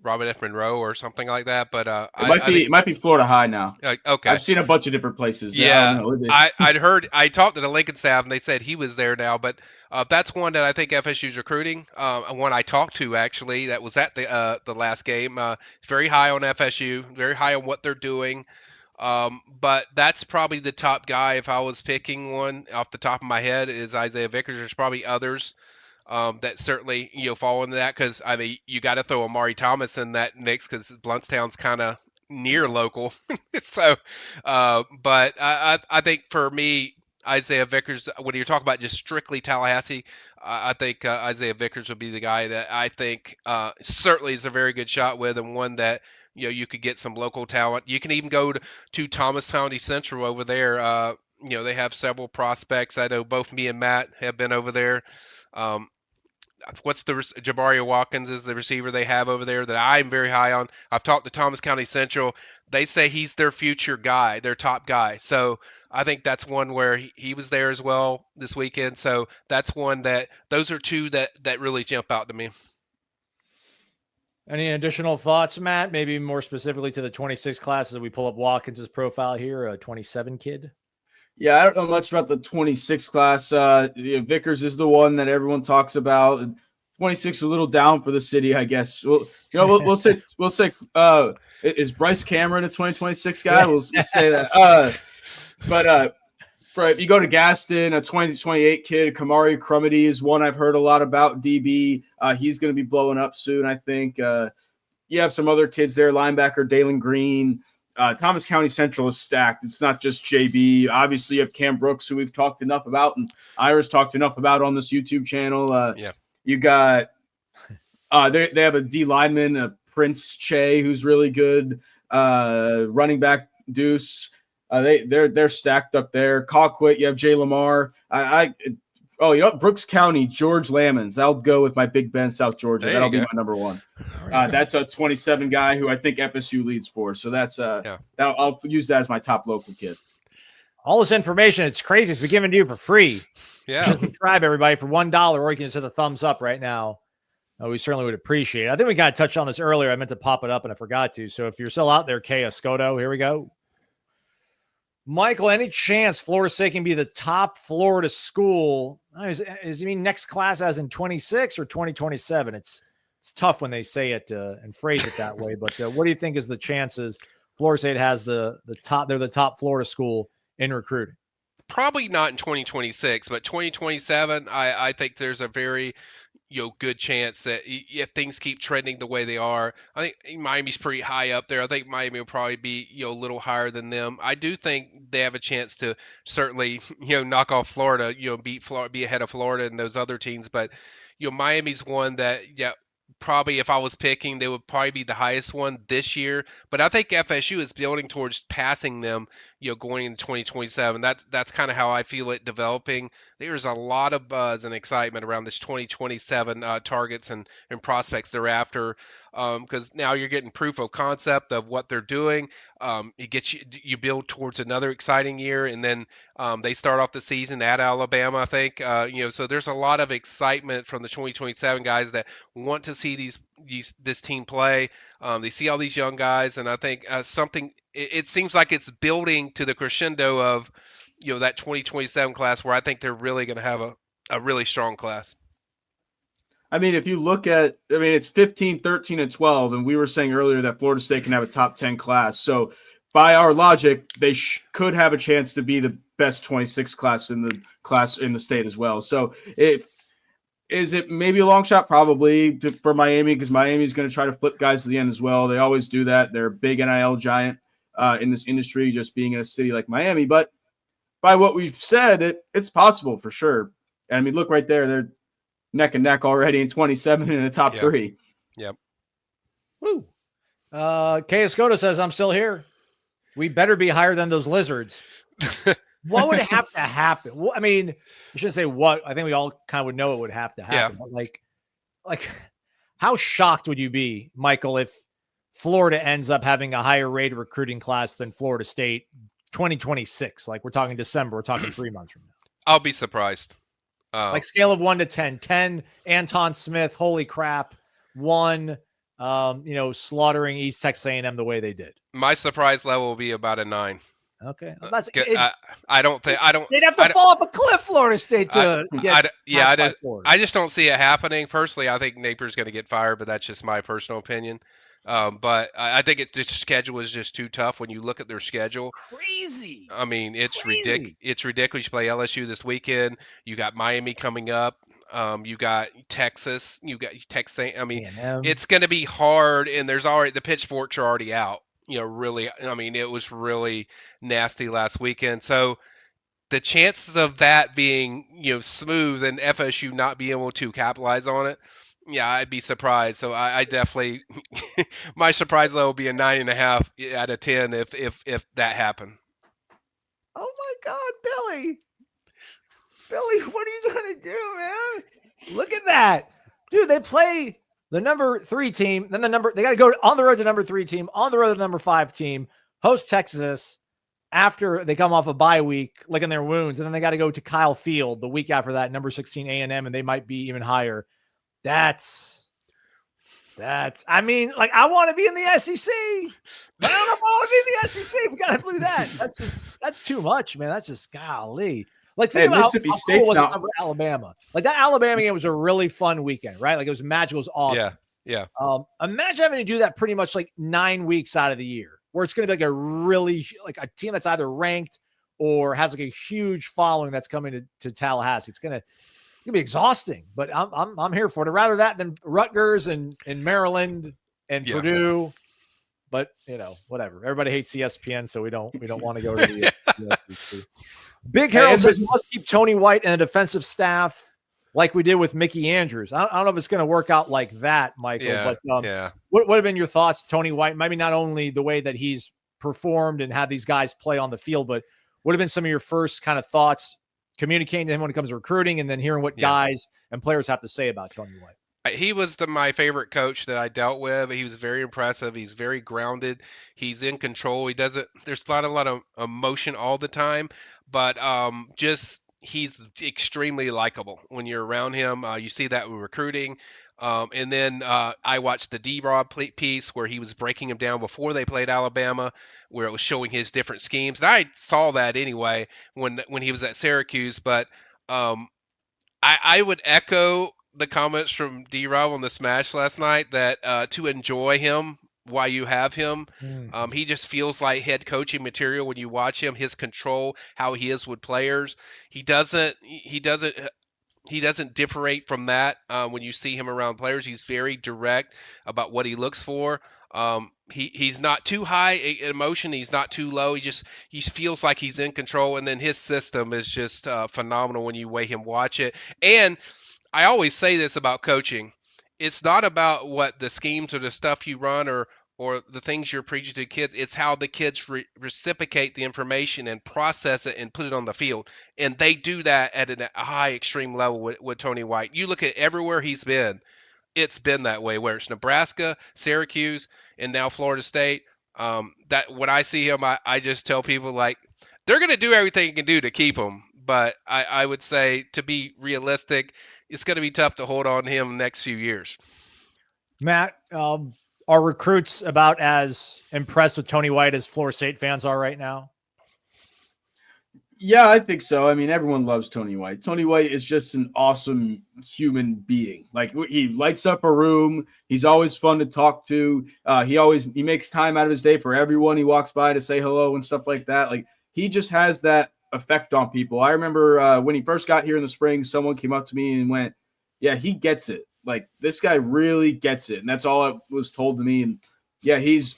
Robin F. Monroe or something like that, but it might be Florida High now. Okay, I've seen a bunch of different places. Yeah, I talked to the Lincoln staff and they said he was there now, but that's one that I think FSU's recruiting. One I talked to actually that was at the last game. Very high on FSU, very high on what they're doing. But that's probably the top guy. If I was picking one off the top of my head, is Isaiah Vickers. There's probably others that certainly fall into that, because I mean you got to throw Amari Thomas in that mix because Bluntstown's kind of near local. So, but I think for me, Isaiah Vickers, when you're talking about just strictly Tallahassee, I think Isaiah Vickers would be the guy that I think certainly is a very good shot with, and one that you could get some local talent. You can even go to Thomas County Central over there. They have several prospects. I know both me and Matt have been over there. what's the Jabari Watkins is the receiver they have over there that I'm very high on. I've talked to Thomas County Central. They say he's their future guy, their top guy. So I think that's one where he was there as well this weekend. So that's one that those are two that really jump out to me. Any additional thoughts, Matt? Maybe more specifically to the 26 class as we pull up Watkins' profile here, a 27 kid. Yeah, I don't know much about the 26 class. Vickers is the one that everyone talks about. 26 is a little down for the city, I guess. Well, we'll say is Bryce Cameron a 2026 guy? We'll say that. But if you go to Gaston, a 2028 kid, Kamari Crumity is one I've heard a lot about. DB, he's going to be blowing up soon, I think. You have some other kids there, linebacker Dalen Green. Thomas County Central is stacked. It's not just JB. Obviously, you have Cam Brooks, who we've talked enough about, and Iris talked enough about on this YouTube channel. You got they have a D lineman, Prince Che, who's really good. Running back Deuce. They're stacked up there. Colquitt, you have Jay Lamar. Brooks County, George Lamons. I'll go with my Big Ben, South Georgia. That'll be my number one. That's a 27 guy who I think FSU leads for. So that's I'll use that as my top local kid. All this information, it's crazy. It's been given to you for free. Yeah. Just subscribe, everybody, for $1, or you can just hit the thumbs up right now. We certainly would appreciate it. I think we kind of touched on this earlier. I meant to pop it up and I forgot to. So if you're still out there, Kay Escoto, here we go. Michael, any chance Florida State can be the top Florida school? Is you mean next class as in 26 or 2027? It's tough when they say it and phrase it that way. But what do you think is the chances Florida State has the top? They're the top Florida school in recruiting. Probably not in 2026, but 2027, I think there's a very good chance that if things keep trending the way they are, I think Miami's pretty high up there. I think Miami will probably be a little higher than them. I do think they have a chance to certainly knock off Florida, beat Florida, be ahead of Florida and those other teams. But Miami's one that probably if I was picking, they would probably be the highest one this year. But I think FSU is building towards passing them, going into 2027. That's kind of how I feel it developing. There's a lot of buzz and excitement around this 2027 targets and prospects they're after, because now you're getting proof of concept of what they're doing. It gets you build towards another exciting year, and then they start off the season at Alabama, I think. So there's a lot of excitement from the 2027 guys that want to see this team play. They see all these young guys, and I think it seems like it's building to the crescendo of that 2027 class, where I think they're really going to have a really strong class. I mean, if you look at, it's 15, 13, and 12, and we were saying earlier that Florida State can have a top 10 class. So by our logic, they could have a chance to be the best 26 class in the state as well. So is it maybe a long shot? Probably for Miami, because Miami's going to try to flip guys to the end as well. They always do that. They're a big NIL giant in this industry, just being in a city like Miami. But by what we've said, it's possible for sure. And I mean, look right there. They're neck and neck already in 27 in the top three. Yep. Woo. Kay Escoto says, I'm still here. We better be higher than those lizards. What would have to happen? Well, I mean, you shouldn't say what. I think we all kind of would know it would have to happen. Yeah. But like, how shocked would you be, Michael, if Florida ends up having a higher rated recruiting class than Florida State 2026? Like, we're talking December. We're talking 3 months from now. I'll be surprised. Like scale of 1 to 10. 10, Anton Smith, holy crap. 1, slaughtering East Texas A&M the way they did. My surprise level will be about a 9. Okay. I don't think they'd have to fall off a cliff, Florida State, to I just don't see it happening. Personally, I think Napier's going to get fired, but that's just my personal opinion. But I think the schedule is just too tough when you look at their schedule. Crazy. I mean, it's ridiculous. It's ridiculous. You play LSU this weekend. You got Miami coming up. You got Texas. You got Texas. I mean, it's going to be hard. And there's already the pitchforks are already out. Really. I mean, it was really nasty last weekend. So the chances of that being smooth and FSU not being able to capitalize on it. Yeah, I'd be surprised. So I definitely, my surprise level would be a 9.5 out of 10 if that happened. Oh my God, Billy, what are you gonna do, man? Look at that. Dude, they play the number 3 team, then they got to go on the road to number 3 team, on the road to number 5 team, host Texas after they come off a bye week, licking their wounds, and then they got to go to Kyle Field the week after that, number 16 A&M, and they might be even higher. That's I mean, like, I want to be in the SEC, but I don't know if I want to be in the SEC if we got to do that. That's too much, man. That's just golly. Like, think about Mississippi State's cool over Alabama. Like, that Alabama game was a really fun weekend, right? Like, it was magical. It was awesome. Yeah. Imagine having to do that pretty much like 9 weeks out of the year, where it's going to be like a really, like, a team that's either ranked or has like a huge following that's coming to Tallahassee. It's gonna be exhausting, but I'm here for it. I'd rather that than Rutgers and Maryland and Purdue. But whatever. Everybody hates ESPN, so we don't want to go to the SEC. Big Harold says you must keep Tony White and the defensive staff like we did with Mickey Andrews. I don't know if it's going to work out like that, Michael. But what have been your thoughts, Tony White? Maybe not only the way that he's performed and had these guys play on the field, but what have been some of your first kind of thoughts communicating to him when it comes to recruiting, and then hearing what guys and players have to say about Tony White? He was my favorite coach that I dealt with. He was very impressive. He's very grounded. He's in control. There's not a lot of emotion all the time, but he's extremely likable when you're around him. You see that with recruiting. And then I watched the D-Rob piece where he was breaking him down before they played Alabama, where it was showing his different schemes. And I saw that anyway when he was at Syracuse. But I would echo the comments from D-Rob on the Smash last night that to enjoy him while you have him. He just feels like head coaching material when you watch him. His control, how he is with players. He doesn't differentiate from that when you see him around players. He's very direct about what he looks for. He's not too high in emotion. He's not too low. He feels like he's in control. And then his system is just phenomenal when you watch him watch it. And I always say this about coaching. It's not about what the schemes or the stuff you run or the things you're preaching to kids. It's how the kids reciprocate the information and process it and put it on the field. And they do that at a high extreme level with Tony White. You look at everywhere he's been, it's been that way, where it's Nebraska, Syracuse, and now Florida State. That when I see him, I just tell people, like, they're going to do everything you can do to keep him. But I would say, to be realistic, it's going to be tough to hold on to him the next few years. Matt, are recruits about as impressed with Tony White as Florida State fans are right now? Yeah, I think so. I mean, everyone loves Tony White. Tony White is just an awesome human being. Like, he lights up a room. He's always fun to talk to. He makes time out of his day for everyone he walks by to say hello and stuff like that. Like, he just has that effect on people. I remember when he first got here in the spring, someone came up to me and went, "Yeah, he gets it. Like, this guy really gets it." And that's all that was told to me. And yeah, he's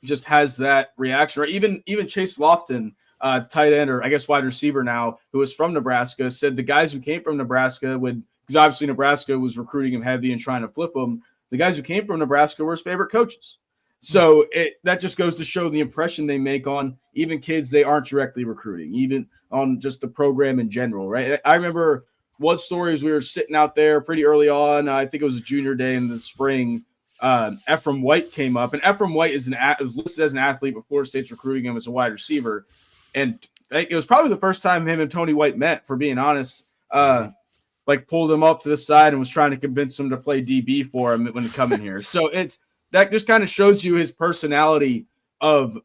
just has that reaction. Or even Chase Lofton, tight end, or I guess wide receiver now, who was from Nebraska, said the guys who came from Nebraska because obviously Nebraska was recruiting him heavy and trying to flip him. The guys who came from Nebraska were his favorite coaches. So that just goes to show the impression they make on even kids they aren't directly recruiting, even on just the program in general, right? I remember one story is we were sitting out there pretty early on. I think it was a junior day in the spring. Ephraim White came up, and Ephraim White was listed as an athlete, but Florida State's recruiting him as a wide receiver. And it was probably the first time him and Tony White met, for being honest. Pulled him up to the side and was trying to convince him to play DB for him when coming here. So that just kind of shows you his personality and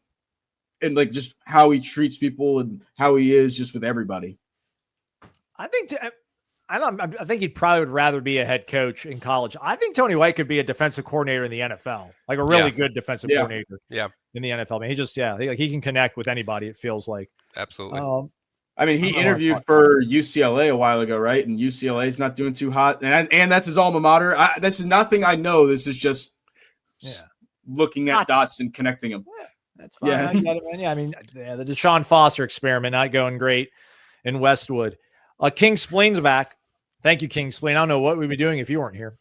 just how he treats people and how he is just with everybody. I think he probably would rather be a head coach in college. I think Tony White could be a defensive coordinator in the NFL, like a really good defensive coordinator. Yeah, in the NFL. I mean, he can connect with anybody. It feels like. Absolutely. I mean, he interviewed for UCLA a while ago, right? And UCLA is not doing too hot, and that's his alma mater. This is nothing I know. This is just looking at dots and connecting them. Yeah, that's fine. Yeah. I get it, man. Yeah, I mean, the Deshaun Foster experiment not going great in Westwood. King Spleen's back. Thank you, King Spleen. I don't know what we'd be doing if you weren't here.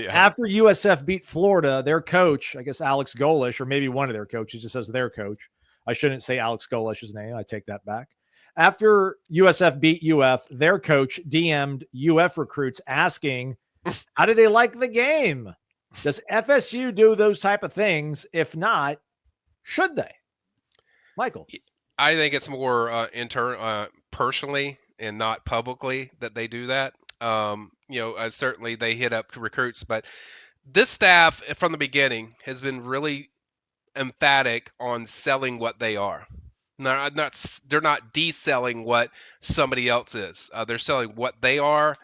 After USF beat Florida, their coach, I guess Alex Golish, or maybe one of their coaches, just says their coach. I shouldn't say Alex Golish's name. I take that back. After USF beat UF, their coach DM'd UF recruits asking How do they like the game? Does FSU do those type of things? If not, should they? Michael. I think it's more personally and not publicly that they do that. Certainly they hit up recruits, but this staff from the beginning has been really emphatic on selling what they are. They're not deselling what somebody else is. They're selling what they are.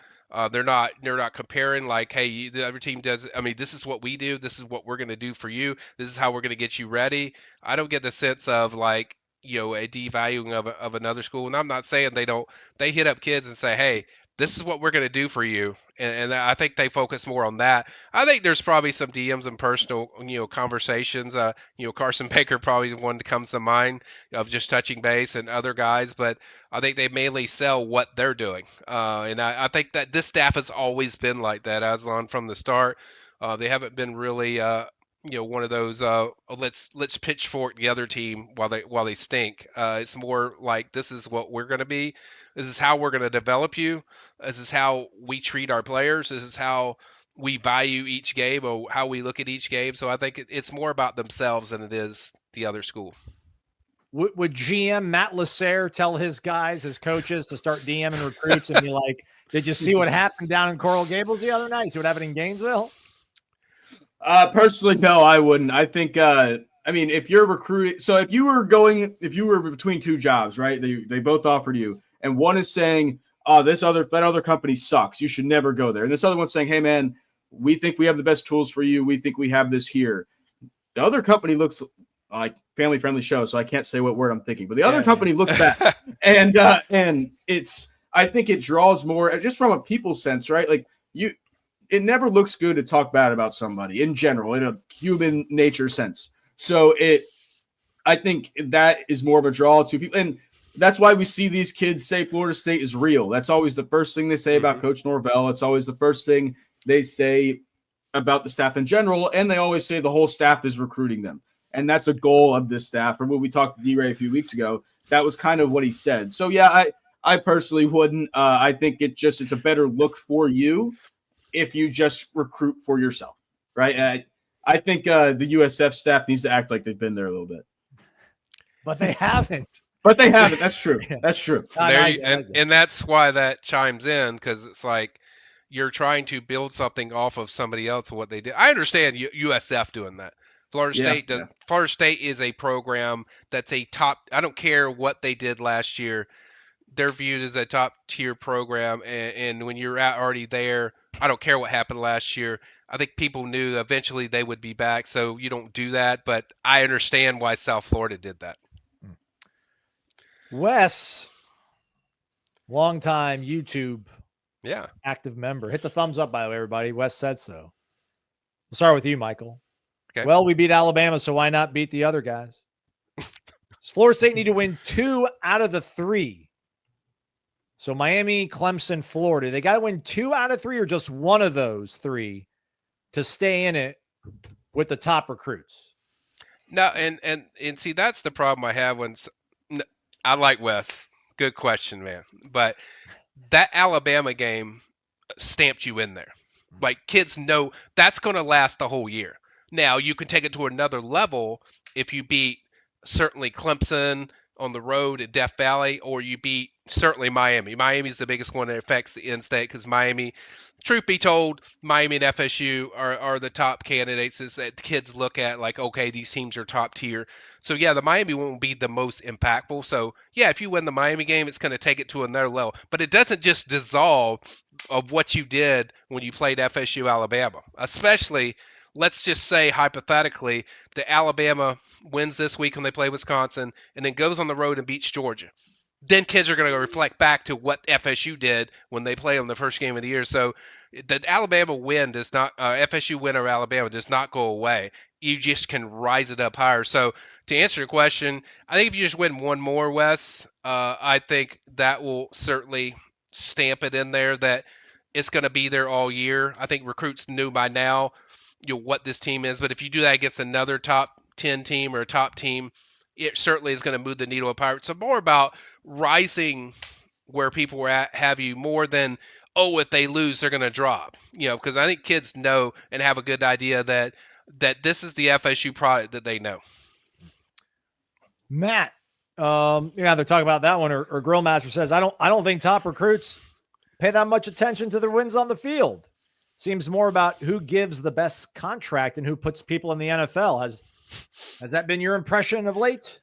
They're not comparing like, hey, the other team does. I mean, this is what we do. This is what we're going to do for you. This is how we're going to get you ready. I don't get the sense of like, a devaluing of another school. And I'm not saying they don't. They hit up kids and say, hey, this is what we're going to do for you. And I think they focus more on that. I think there's probably some DMs and personal, conversations. Carson Baker probably the one that comes to mind of just touching base and other guys, but I think they mainly sell what they're doing. And I think that this staff has always been like that, Aslan, from the start. They haven't been really, one of those let's pitchfork the other team while they stink. It's more like this is what we're going to be. This is how we're going to develop you. This is how we treat our players. This is how we value each game or how we look at each game. So I think it's more about themselves than it is the other school. Would GM Matt Lasser tell his guys, his coaches, to start DMing recruits and be like, did you see what happened down in Coral Gables the other night? See what happened in Gainesville? Personally, no, I wouldn't. I think, if you're recruiting, so if you were between two jobs, right? They both offered you, and one is saying, oh, that other company sucks. You should never go there. And this other one's saying, hey, man, we think we have the best tools for you. We think we have this here. The other company looks like family-friendly show, so I can't say what word I'm thinking. But the other company looks bad. And I think it draws more just from a people sense, right? Like it never looks good to talk bad about somebody in general, in a human nature sense. So I think that is more of a draw to people. And that's why we see these kids say Florida State is real. That's always the first thing they say about Coach Norvell. It's always the first thing they say about the staff in general. And they always say the whole staff is recruiting them. And that's a goal of this staff. Or when we talked to D-Ray a few weeks ago, that was kind of what he said. So, yeah, I personally wouldn't. I think it's a better look for you if you just recruit for yourself, right? I think the USF staff needs to act like they've been there a little bit. But they haven't. That's true. That's true. And that's why that chimes in, because it's like you're trying to build something off of somebody else and what they did. I understand USF doing that. Florida State is a program that's a top. I don't care what they did last year. They're viewed as a top tier program. And when you're already there, I don't care what happened last year. I think people knew eventually they would be back. So you don't do that. But I understand why South Florida did that. Wes, longtime YouTube active member. Hit the thumbs up, by the way, everybody. Wes said so. We'll start with you, Michael. Okay. Well, we beat Alabama, so why not beat the other guys? Does Florida State need to win 2 out of the 3? So Miami, Clemson, Florida. They got to win 2 out of 3 or just one of those 3 to stay in it with the top recruits? No, and see, that's the problem I have when I like Wes. Good question, man. But that Alabama game stamped you in there. Like, kids know that's going to last the whole year. Now, you can take it to another level if you beat certainly Clemson on the road at Death Valley, or you beat certainly Miami. Miami's the biggest one that affects the in-state because Miami, truth be told, Miami and FSU are the top candidates that kids look at like, okay, these teams are top tier. So, yeah, the Miami one will be the most impactful. So, yeah, if you win the Miami game, it's going to take it to another level. But it doesn't just dissolve of what you did when you played FSU Alabama, especially – let's just say hypothetically that Alabama wins this week when they play Wisconsin and then goes on the road and beats Georgia. Then kids are going to reflect back to what FSU did when they play on the first game of the year. So the Alabama win does not, FSU win over Alabama does not go away. You just can rise it up higher. So to answer your question, I think if you just win one more, Wes, I think that will certainly stamp it in there that it's going to be there all year. I think recruits knew by now what this team is, but if you do that against another top 10 team or a top team, it certainly is going to move the needle of Pirates. So more about rising where people were at, have you, more than oh, if they lose, they're going to drop. Because I think kids know and have a good idea that this is the FSU product that they know. Matt, they're talking about that one, or Grillmaster says, I don't think top recruits pay that much attention to their wins on the field. Seems more about who gives the best contract and who puts people in the NFL. Has that been your impression of late?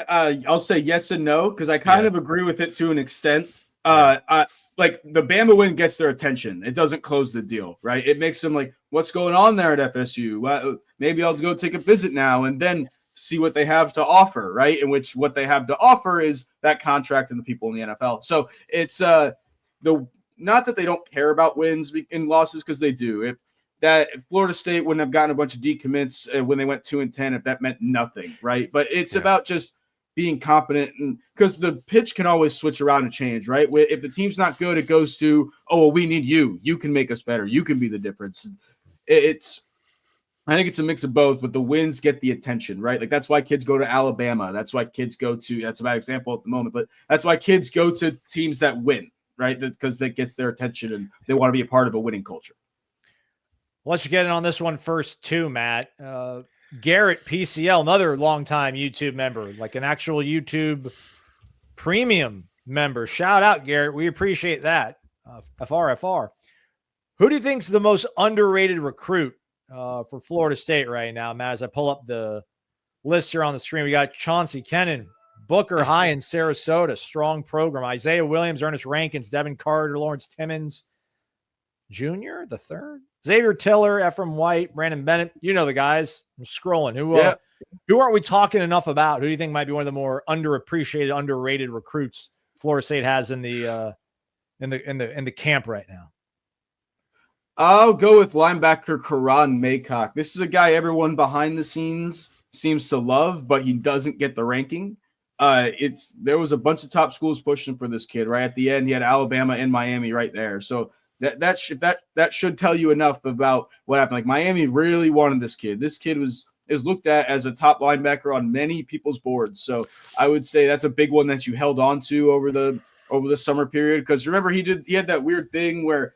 I'll say yes and no, because I kind of agree with it to an extent. Like the Bama win gets their attention. It doesn't close the deal, right? It makes them like, what's going on there at FSU? Well, maybe I'll go take a visit now and then see what they have to offer, right? In which what they have to offer is that contract and the people in the NFL. So it's not that they don't care about wins and losses, because they do. If Florida State wouldn't have gotten a bunch of decommits when they went 2-10, if that meant nothing, right? But it's about just being competent, and because the pitch can always switch around and change, right? If the team's not good, it goes to, oh, well, we need you. You can make us better. You can be the difference. I think it's a mix of both, but the wins get the attention, right? Like that's why kids go to Alabama. That's why kids go to, that's a bad example at the moment, but that's why kids go to teams that win, right? Because that gets their attention and they want to be a part of a winning culture. I'll let you get in on this one first too, Matt. Garrett PCL, another longtime YouTube member, like an actual YouTube premium member. Shout out, Garrett. We appreciate that. FRFR. Who do you think's the most underrated recruit for Florida State right now, Matt? As I pull up the list here on the screen, we got Chauncey Kennan, Booker High in Sarasota, strong program. Isaiah Williams, Ernest Rankins, Devin Carter, Lawrence Timmons Jr., the third. Xavier Tiller, Ephraim White, Brandon Bennett. You know the guys. I'm scrolling. Who aren't we talking enough about? Who do you think might be one of the more underappreciated, underrated recruits Florida State has in the camp right now? I'll go with linebacker Karan Maycock. This is a guy everyone behind the scenes seems to love, but he doesn't get the ranking. There was a bunch of top schools pushing for this kid. Right at the end, he had Alabama and Miami right there. So that should tell you enough about what happened. Like Miami really wanted this kid. This kid is looked at as a top linebacker on many people's boards. So I would say that's a big one that you held on to over the summer period. Because remember, he had that weird thing where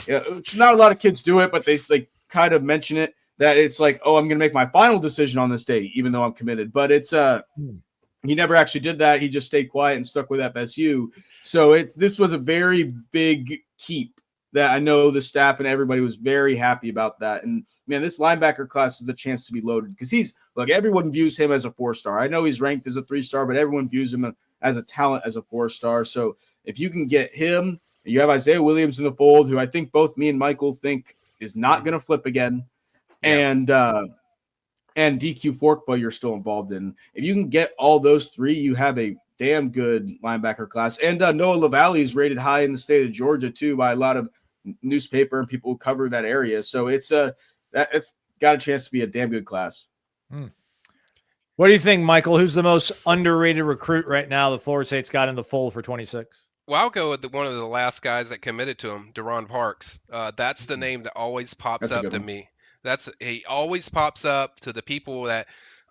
not a lot of kids do it, but they kind of mention it, that it's like, oh, I'm going to make my final decision on this day, even though I'm committed. But it's he never actually did that. He just stayed quiet and stuck with FSU. So this was a very big keep that I know the staff and everybody was very happy about that. And man, this linebacker class is a chance to be loaded, because everyone views him as a 4-star. I know he's ranked as a 3-star, but everyone views him as a talent as a 4-star. So if you can get him, you have Isaiah Williams in the fold, who I think both me and Michael think is not going to flip again. Yeah. And DQ Forkba you're still involved in. If you can get all those three, you have a damn good linebacker class. And Noah LaValle is rated high in the state of Georgia too by a lot of newspaper and people who cover that area. So it's got a chance to be a damn good class. What do you think, Michael? Who's the most underrated recruit right now that Florida State's got in the fold for 26? Well, I'll go with one of the last guys that committed to him, Deron Parks. That's the name that always pops up to me. He always pops up to the people that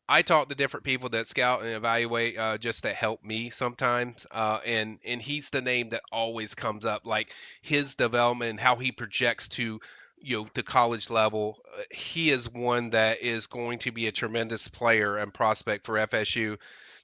I talk to, different people that scout and evaluate, just that help me sometimes. And he's the name that always comes up, like his development, how he projects to, the college level. He is one that is going to be a tremendous player and prospect for FSU.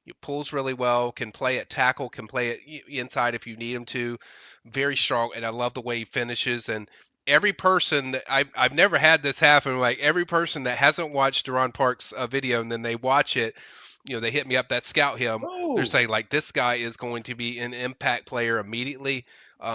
He pulls really well, can play at tackle, can play at inside if you need him to. Very strong, and I love the way he finishes. And every person that I've never had this happen, like every person that hasn't watched Deron Parks' video and then they watch it, they hit me up that scout him. Ooh. They're saying like, this guy is going to be an impact player immediately.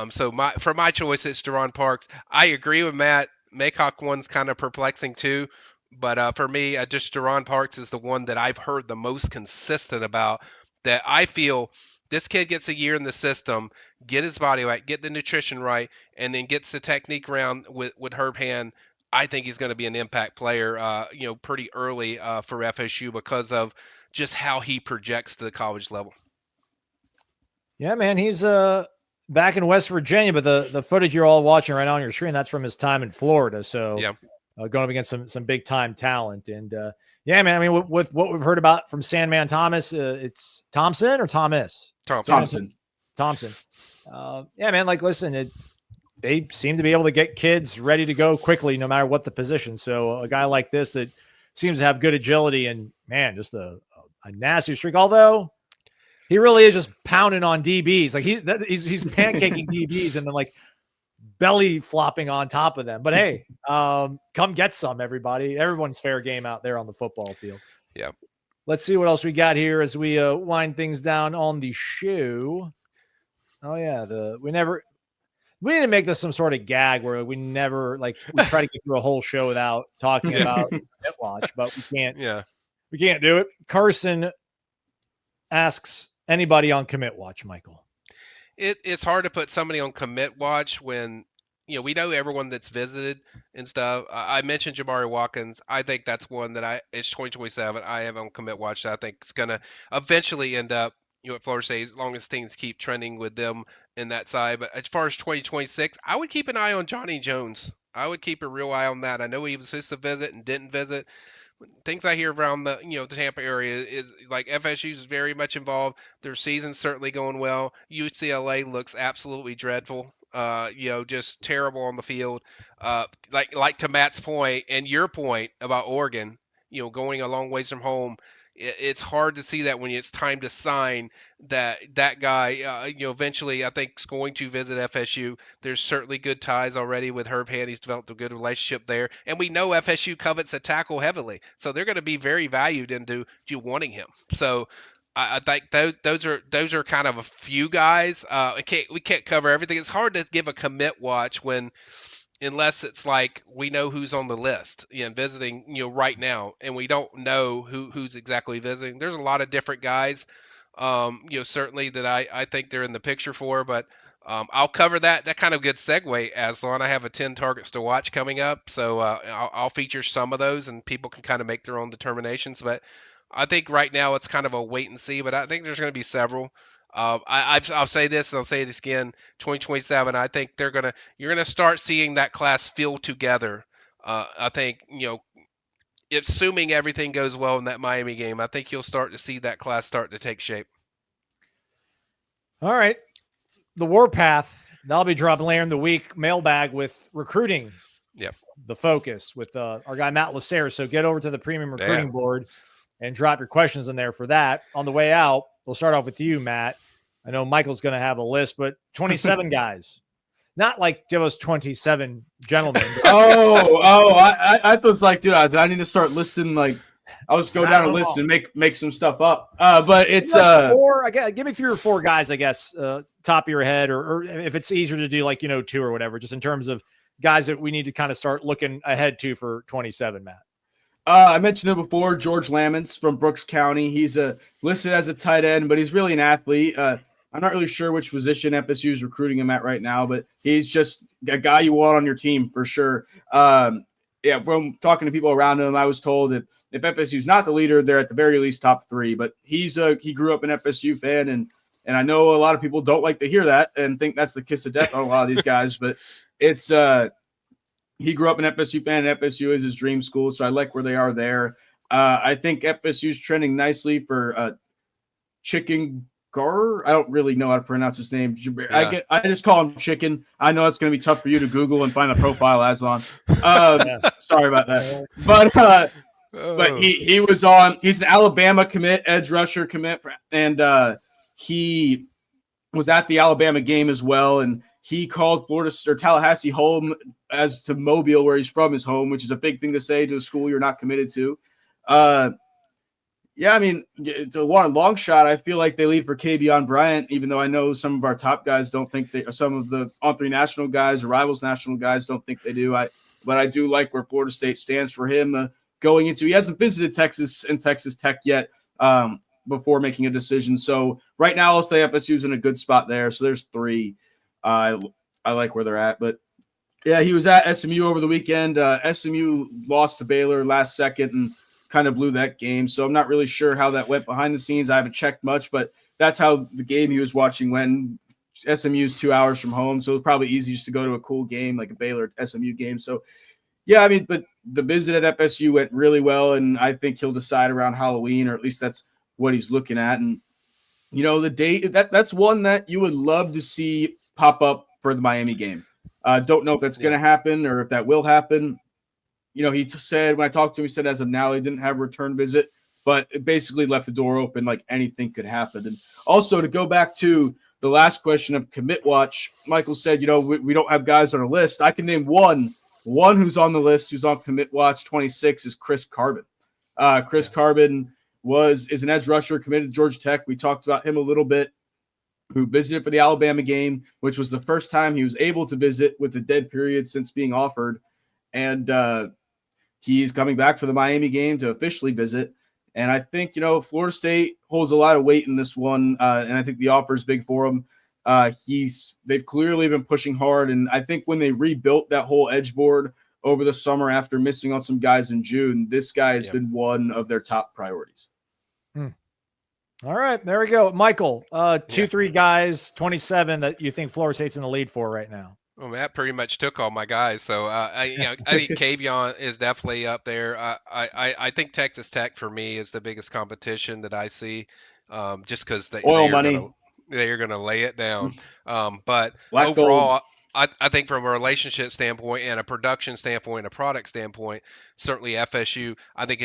So for my choice, it's Deron Parks. I agree with Matt. Maycock one's kind of perplexing too. But for me, just Deron Parks is the one that I've heard the most consistent about, that I feel this kid gets a year in the system, get his body right, get the nutrition right, and then gets the technique round with Herb Hand. I think he's going to be an impact player, pretty early for FSU because of just how he projects to the college level. Yeah, man, he's back in West Virginia, but the footage you're all watching right now on your screen, that's from his time in Florida. So yeah. Going up against some big time talent. And yeah, man, I mean, with what we've heard about from Sandman Thomas, it's Thompson or Thomas? Thompson. Thompson. Yeah, man. Like, listen, they seem to be able to get kids ready to go quickly, no matter what the position. So a guy like this that seems to have good agility and, man, just a nasty streak. Although he really is just pounding on DBs. Like he's pancaking DBs and then like belly flopping on top of them. But hey, come get some, everybody. Everyone's fair game out there on the football field. Yeah. Let's see what else we got here as we wind things down on the show. Oh yeah, we need to make this some sort of gag where we never we try to get through a whole show without talking about Commit Watch, but we can't. Yeah, we can't do it. Carson asks anybody on Commit Watch, Michael. It's hard to put somebody on Commit Watch when we know everyone that's visited and stuff. I mentioned Jabari Watkins. I think that's one that it's 2027. I have on Commit Watch. That I think it's gonna eventually end up at Florida State, as long as things keep trending with them in that side. But as far as 2026, I would keep an eye on Johnny Jones. I would keep a real eye on that. I know he was supposed to visit and didn't visit. Things I hear around the the Tampa area is like FSU is very much involved. Their season's certainly going well. UCLA looks absolutely dreadful. Just terrible on the field. Like to Matt's point and your point about Oregon, going a long ways from home. It's hard to see that when it's time to sign that guy, eventually I think is going to visit FSU. There's certainly good ties already with Herb Hand. He's developed a good relationship there. And we know FSU covets a tackle heavily. So they're going to be very valued into wanting him. So I think those are kind of a few guys. We can't cover everything. It's hard to give a commit watch unless it's like we know who's on the list and visiting right now, and we don't know who's exactly visiting. There's a lot of different guys certainly that I think they're in the picture for, but I'll cover that kind of good segue, Aslan. I have a 10 targets to watch coming up, so I'll feature some of those and people can kind of make their own determinations. But I think right now it's kind of a wait and see, but I think there's going to be several. I'll say this and I'll say it again. 2027. I think you're gonna start seeing that class feel together. I think assuming everything goes well in that Miami game, I think you'll start to see that class start to take shape. All right, the Warpath. That'll be dropping later in the week. Mailbag with recruiting. Yep. The focus with our guy Matt Lacer. So get over to the premium recruiting board and drop your questions in there for that. On the way out, we'll start off with you, Matt. I know Michael's going to have a list, but 27 guys. Not like give us 27 gentlemen. I thought it was like, dude, I need to start listing, I'll just go down a list and make some stuff up. But it's four. Give me 3 or 4 guys, I guess, top of your head, or if it's easier to do 2 or whatever, just in terms of guys that we need to kind of start looking ahead to for 27, Matt. I mentioned him before, George Lamons from Brooks County. He's listed as a tight end, but he's really an athlete. I'm not really sure which position FSU is recruiting him at right now, but he's just a guy you want on your team for sure. From talking to people around him, I was told that if FSU is not the leader, they're at the very least top 3. But he grew up an FSU fan, and I know a lot of people don't like to hear that and think that's the kiss of death on a lot of these guys, but it's he grew up an FSU fan, and FSU is his dream school, so I like where they are there. I think FSU is trending nicely for Chicken Gar. I don't really know how to pronounce his name. Yeah. I just call him Chicken. I know it's going to be tough for you to Google and find the profile Aslan. Sorry about that. But he was on. He's an Alabama commit, edge rusher commit, and he was at the Alabama game as well, and he called Florida or Tallahassee home as to Mobile, where he's from, his home, which is a big thing to say to a school you're not committed to. It's a long shot. I feel like they lead for Kavion Bryant, even though I know some of our top guys don't think some of the On3 national guys or Rivals national guys don't think they do. But I do like where Florida State stands for him going into. He hasn't visited Texas and Texas Tech yet before making a decision. So right now, I'll say FSU's in a good spot there. So there's 3. I like where they're at, but yeah, he was at SMU over the weekend. SMU lost to Baylor last second and kind of blew that game. So I'm not really sure how that went behind the scenes. I haven't checked much, but that's how the game he was watching went. SMU's 2 hours from home, so it's probably easy just to go to a cool game like a Baylor SMU game. So yeah, but the visit at FSU went really well, and I think he'll decide around Halloween, or at least that's what he's looking at. And You know, the date that's one that you would love to see pop up for the Miami game. Don't know if that's going to happen or if that will happen. You know, he said when I talked to him, he said as of now he didn't have a return visit, but it basically left the door open like anything could happen. And also to go back to the last question of commit watch, Michael said, you know, we don't have guys on our list. I can name one who's on the list who's on commit watch 26 is Chris Carbon. Chris Carbon is an edge rusher committed to Georgia Tech. We talked about him a little bit, who visited for the Alabama game, which was the first time he was able to visit with the dead period since being offered. And he's coming back for the Miami game to officially visit. And I think, you know, Florida State holds a lot of weight in this one. And I think the offer is big for him. They've clearly been pushing hard. And I think when they rebuilt that whole edge board over the summer after missing on some guys in June, this guy has been one of their top priorities. All right, there we go. Michael, 2-3 guys, 27 that you think Florida State's in the lead for right now. Well, Matt pretty much took all my guys, so I think Kavion is definitely up there. I think Texas Tech for me is the biggest competition that I see, just because they're going to lay it down. But Black overall, gold. I think from a relationship standpoint and a production standpoint, a product standpoint, certainly FSU, I think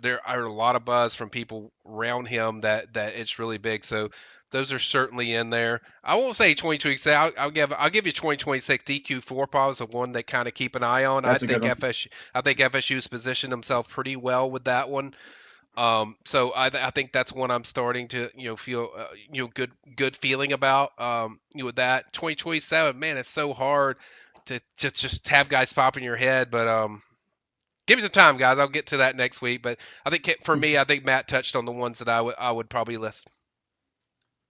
there are a lot of buzz from people around him that it's really big. So those are certainly in there. I won't say 2026. I'll give you 2026. DQ4 probably is the one that kind of keep an eye on. I think FSU's positioned himself pretty well with that one. So I think that's one I'm starting to feel good feeling about with that. 2027, man, it's so hard to just have guys pop in your head, but give me some time, guys. I'll get to that next week. But I think for me, I think Matt touched on the ones that I would probably list.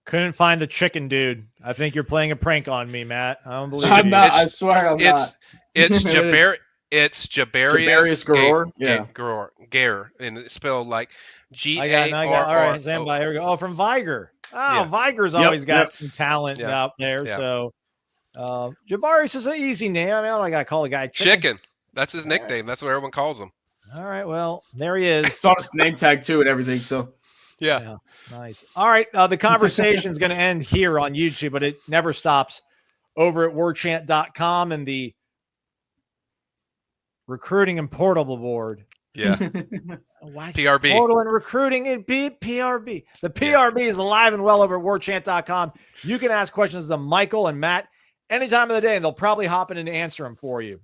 Couldn't find the chicken dude. I think you're playing a prank on me, Matt. I don't believe I'm you. not. I swear I'm not. It's Jabarius. It's Jabarius Garor. Gare, and it's spelled like G-A-R-R. All right, stand by. Here we go. Oh, from Viger. Oh, Viger's always got some talent out there. Yeah. So Jabarius is an easy name. I mean, I got to call the guy Chicken. That's his nickname. That's what everyone calls him. All right, well, there he is. It's on his name tag too and everything. So yeah, nice. All right, the conversation is going to end here on YouTube, but it never stops over at warchant.com and the recruiting and portable board. Yeah. PRB. Portal and recruiting and PRB. The PRB is alive and well over at warchant.com. You can ask questions to Michael and Matt any time of the day, and they'll probably hop in and answer them for you.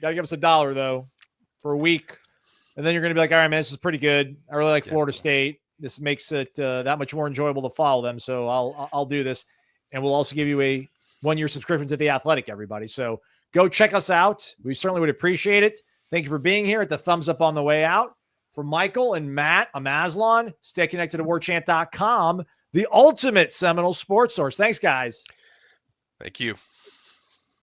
Got to give us $1, though, for a week. And then you're going to be like, all right, man, this is pretty good. I really like Florida State. This makes it that much more enjoyable to follow them. So I'll do this. And we'll also give you a 1-year subscription to The Athletic, everybody. So go check us out. We certainly would appreciate it. Thank you for being here at the thumbs up on the way out. For Michael and Matt, I'm Aslan. Stay connected to warchant.com, the ultimate Seminole sports source. Thanks, guys. Thank you.